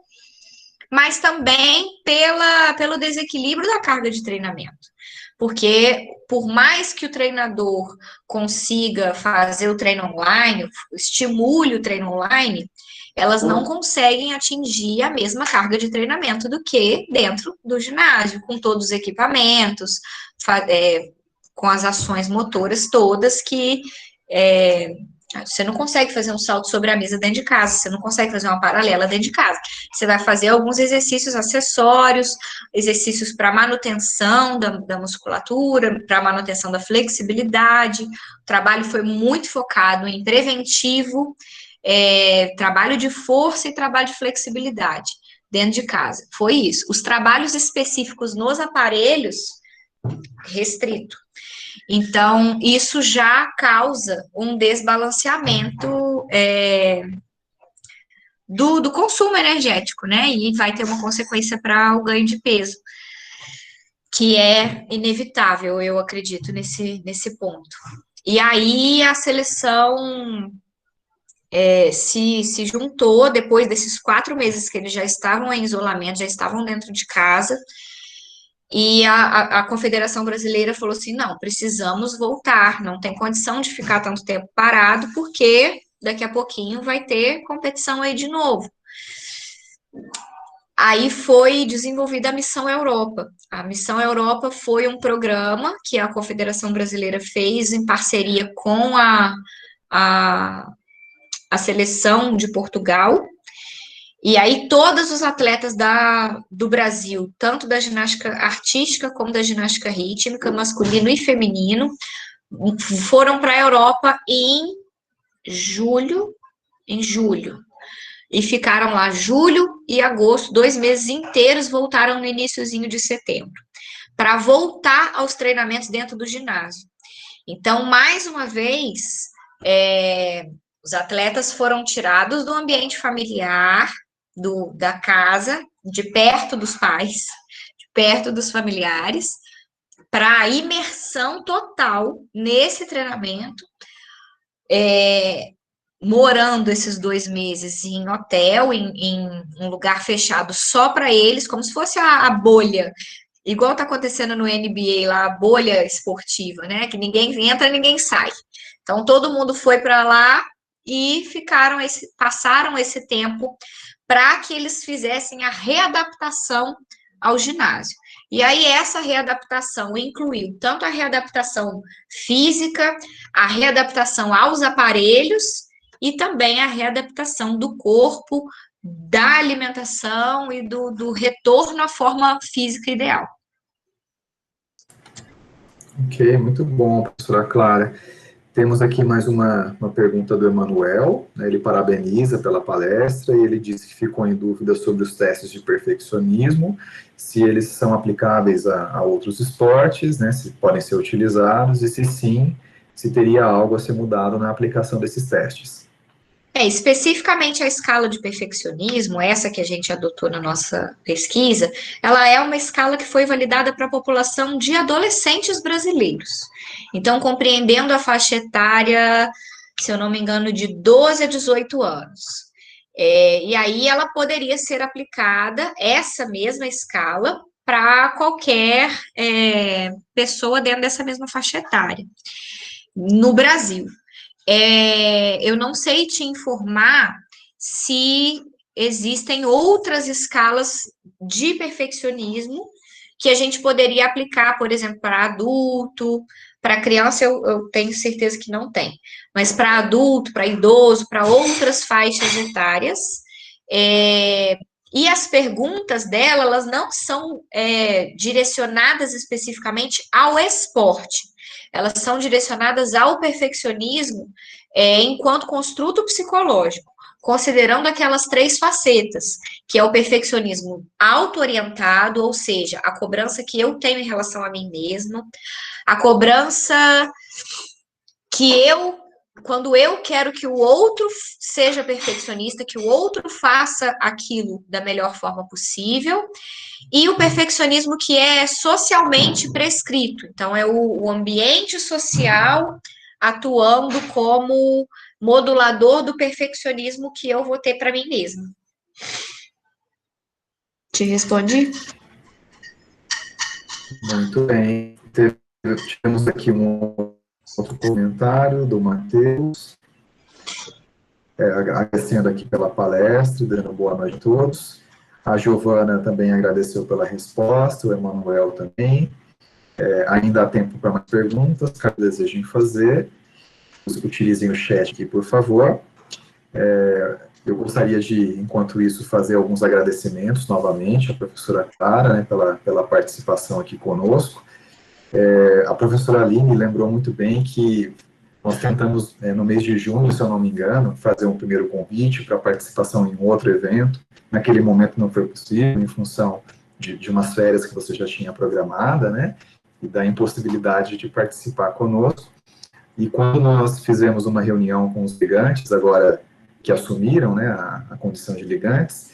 S2: mas também pelo desequilíbrio da carga de treinamento. Porque, por mais que o treinador consiga fazer o treino online, estimule o treino online, elas não conseguem atingir a mesma carga de treinamento do que dentro do ginásio, com todos os equipamentos, com as ações motoras todas que você não consegue fazer um salto sobre a mesa dentro de casa, você não consegue fazer uma paralela dentro de casa. Você vai fazer alguns exercícios acessórios, exercícios para manutenção da musculatura, para manutenção da flexibilidade. O trabalho foi muito focado em preventivo, trabalho de força e trabalho de flexibilidade dentro de casa. Foi isso. Os trabalhos específicos nos aparelhos, restrito. Então, isso já causa um desbalanceamento do consumo energético, né? E vai ter uma consequência para o ganho de peso, que é inevitável, eu acredito, nesse ponto. E aí a seleção se juntou depois desses 4 meses que eles já estavam em isolamento, já estavam dentro de casa. E a Confederação Brasileira falou assim, não, precisamos voltar, não tem condição de ficar tanto tempo parado, porque daqui a pouquinho vai ter competição aí de novo. Aí foi desenvolvida a Missão Europa. A Missão Europa foi um programa que a Confederação Brasileira fez em parceria com a seleção de Portugal. E aí todos os atletas do Brasil, tanto da ginástica artística como da ginástica rítmica, masculino e feminino, foram para a Europa em julho, e ficaram lá julho e agosto, 2 meses inteiros, voltaram no iniciozinho de setembro, para voltar aos treinamentos dentro do ginásio. Então, mais uma vez, os atletas foram tirados do ambiente familiar, da casa, de perto dos pais, de perto dos familiares, para a imersão total nesse treinamento, morando esses 2 meses em hotel, em um lugar fechado só para eles, como se fosse a bolha, igual está acontecendo no NBA lá, a bolha esportiva, né? Que ninguém entra, ninguém sai. Então, todo mundo foi para lá e passaram esse tempo para que eles fizessem a readaptação ao ginásio. E aí essa readaptação incluiu tanto a readaptação física, a readaptação aos aparelhos e também a readaptação do corpo, da alimentação e do retorno à forma física ideal.
S1: Ok, muito bom, professora Clara. Temos aqui mais uma pergunta do Emanuel, né? Ele parabeniza pela palestra e ele disse que ficou em dúvida sobre os testes de perfeccionismo, se eles são aplicáveis a outros esportes, né? Se podem ser utilizados e se sim, se teria algo a ser mudado na aplicação desses testes.
S2: Especificamente a escala de perfeccionismo, essa que a gente adotou na nossa pesquisa, ela é uma escala que foi validada para a população de adolescentes brasileiros. Então, compreendendo a faixa etária, se eu não me engano, de 12 a 18 anos. E aí ela poderia ser aplicada, essa mesma escala, para qualquer pessoa dentro dessa mesma faixa etária, no Brasil. Eu não sei te informar se existem outras escalas de perfeccionismo que a gente poderia aplicar, por exemplo, para adulto, para criança eu tenho certeza que não tem, mas para adulto, para idoso, para outras faixas etárias. E as perguntas dela, elas não são direcionadas especificamente ao esporte. Elas são direcionadas ao perfeccionismo enquanto construto psicológico, considerando aquelas 3 facetas, que é o perfeccionismo auto-orientado, ou seja, a cobrança que eu tenho em relação a mim mesma, a cobrança quando eu quero que o outro seja perfeccionista, que o outro faça aquilo da melhor forma possível, e o perfeccionismo que é socialmente prescrito. Então, é o ambiente social atuando como modulador do perfeccionismo que eu vou ter para mim mesma. Te respondi?
S1: Muito bem. Tivemos aqui um outro comentário do Matheus, agradecendo aqui pela palestra, dando boa noite a todos. A Giovana também agradeceu pela resposta, o Emanuel também. Ainda há tempo para mais perguntas, caso desejem fazer. Utilizem o chat aqui, por favor. Eu gostaria de, enquanto isso, fazer alguns agradecimentos novamente à professora Clara, né, pela participação aqui conosco. A professora Aline lembrou muito bem que nós tentamos, no mês de junho, se eu não me engano, fazer um primeiro convite para participação em outro evento. Naquele momento não foi possível, em função de umas férias que você já tinha programada, né, e da impossibilidade de participar conosco. E quando nós fizemos uma reunião com os ligantes, agora que assumiram, né, a condição de ligantes,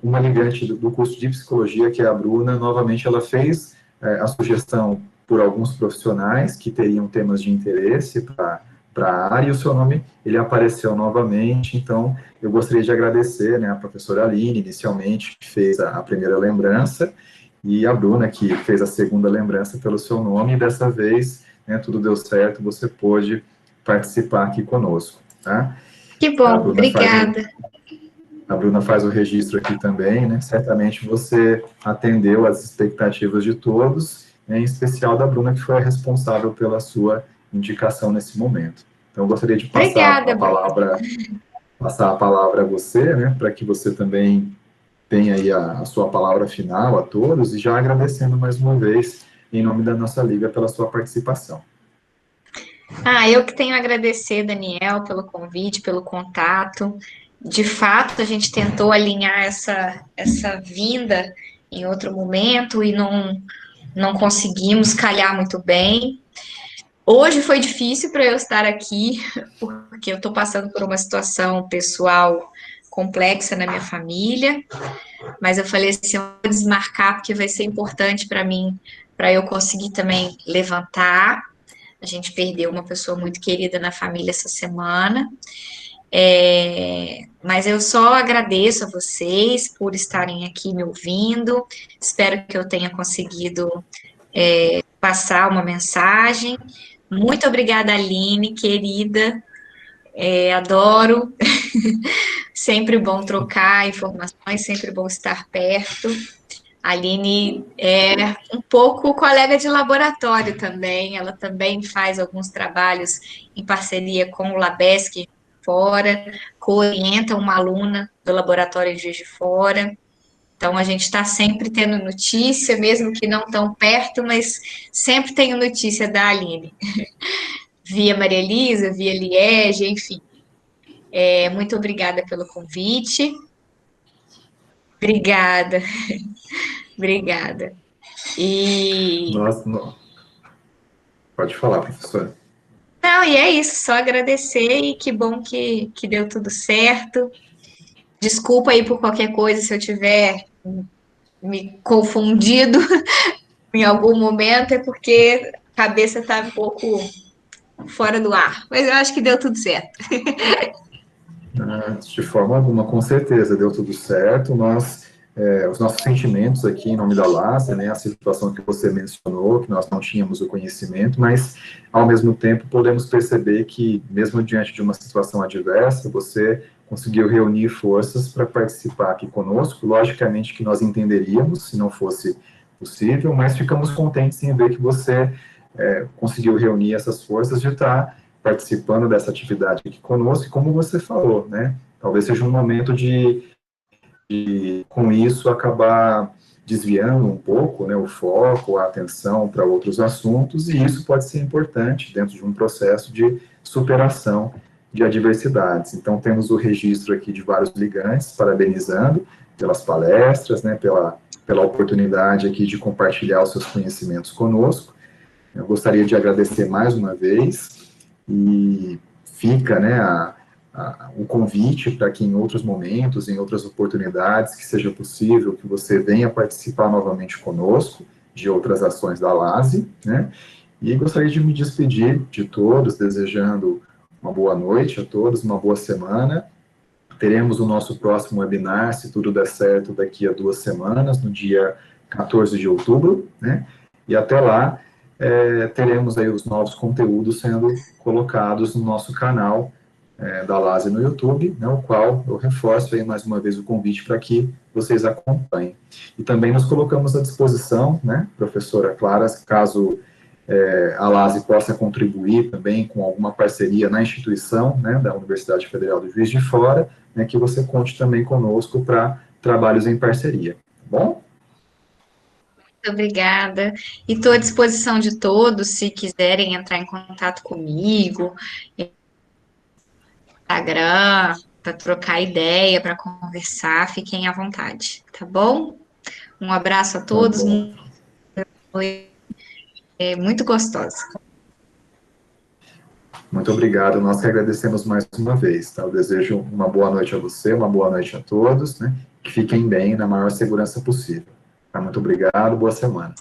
S1: uma ligante do curso de psicologia, que é a Bruna, novamente ela fez a sugestão por alguns profissionais que teriam temas de interesse para a área, e o seu nome, ele apareceu novamente. Então, eu gostaria de agradecer, né, a professora Aline, inicialmente, que fez a primeira lembrança, e a Bruna, que fez a segunda lembrança pelo seu nome, e dessa vez, né, tudo deu certo, você pôde participar aqui conosco, tá?
S2: Que bom, obrigada.
S1: A Bruna faz o registro aqui também, né? Certamente você atendeu às expectativas de todos, né, em especial da Bruna, que foi a responsável pela sua indicação nesse momento. Então, eu gostaria de passar a palavra a você, né, para que você também tenha aí a sua palavra final a todos, e já agradecendo mais uma vez, em nome da nossa Liga, pela sua participação.
S2: Eu que tenho a agradecer, Daniel, pelo convite, pelo contato. De fato, a gente tentou alinhar essa vinda em outro momento e não conseguimos calhar muito bem. Hoje foi difícil para eu estar aqui, porque eu estou passando por uma situação pessoal complexa na minha família, mas eu falei assim, eu vou desmarcar, porque vai ser importante para mim, para eu conseguir também levantar. A gente perdeu uma pessoa muito querida na família essa semana, mas eu só agradeço a vocês por estarem aqui me ouvindo, espero que eu tenha conseguido passar uma mensagem. Muito obrigada, Aline, querida, adoro, sempre bom trocar informações, sempre bom estar perto. A Aline é um pouco colega de laboratório também, ela também faz alguns trabalhos em parceria com o Labesc fora, co-orienta uma aluna do laboratório em Juiz de Fora. Então, a gente está sempre tendo notícia, mesmo que não tão perto, mas sempre tenho notícia da Aline, via Maria Elisa, via Liege, enfim. Muito obrigada pelo convite. Obrigada, obrigada. E
S1: Nós, não. Pode falar, professora.
S2: não, e é isso, só agradecer e que bom que deu tudo certo. Desculpa aí por qualquer coisa se eu tiver me confundido em algum momento, é porque a cabeça está um pouco fora do ar. Mas eu acho que deu tudo certo.
S1: De forma alguma, com certeza, deu tudo certo. Os nossos sentimentos aqui em nome da LASA, né, a situação que você mencionou, que nós não tínhamos o conhecimento, mas, ao mesmo tempo, podemos perceber que, mesmo diante de uma situação adversa, você conseguiu reunir forças para participar aqui conosco. Logicamente que nós entenderíamos se não fosse possível, mas ficamos contentes em ver que você conseguiu reunir essas forças de estar participando dessa atividade aqui conosco, e como você falou, né, talvez seja um momento de com isso, acabar desviando um pouco, né, o foco, a atenção para outros assuntos, e isso pode ser importante dentro de um processo de superação de adversidades. Então, temos o registro aqui de vários ligantes, parabenizando pelas palestras, né, pela oportunidade aqui de compartilhar os seus conhecimentos conosco. Eu gostaria de agradecer mais uma vez, e fica, né, o convite para que em outros momentos, em outras oportunidades, que seja possível que você venha participar novamente conosco de outras ações da LASE, né, e gostaria de me despedir de todos, desejando uma boa noite a todos, uma boa semana. Teremos o nosso próximo webinar, se tudo der certo, daqui a 2 semanas, no dia 14 de outubro, né, e até lá, teremos aí os novos conteúdos sendo colocados no nosso canal da LASE no YouTube, né, o qual eu reforço aí mais uma vez o convite para que vocês acompanhem. E também nos colocamos à disposição, né, professora Clara, caso a LASE possa contribuir também com alguma parceria na instituição, né, da Universidade Federal do Juiz de Fora, né, que você conte também conosco para trabalhos em parceria, tá bom?
S2: Muito obrigada. E estou à disposição de todos, se quiserem entrar em contato comigo, Instagram, para trocar ideia, para conversar, fiquem à vontade, tá bom? Um abraço a
S1: Tá
S2: todos,
S1: bom.
S2: muito gostosa.
S1: Muito obrigado, nós que agradecemos mais uma vez, tá? Eu desejo uma boa noite a você, uma boa noite a todos, né? Que fiquem bem, na maior segurança possível. Tá? Muito obrigado, boa semana.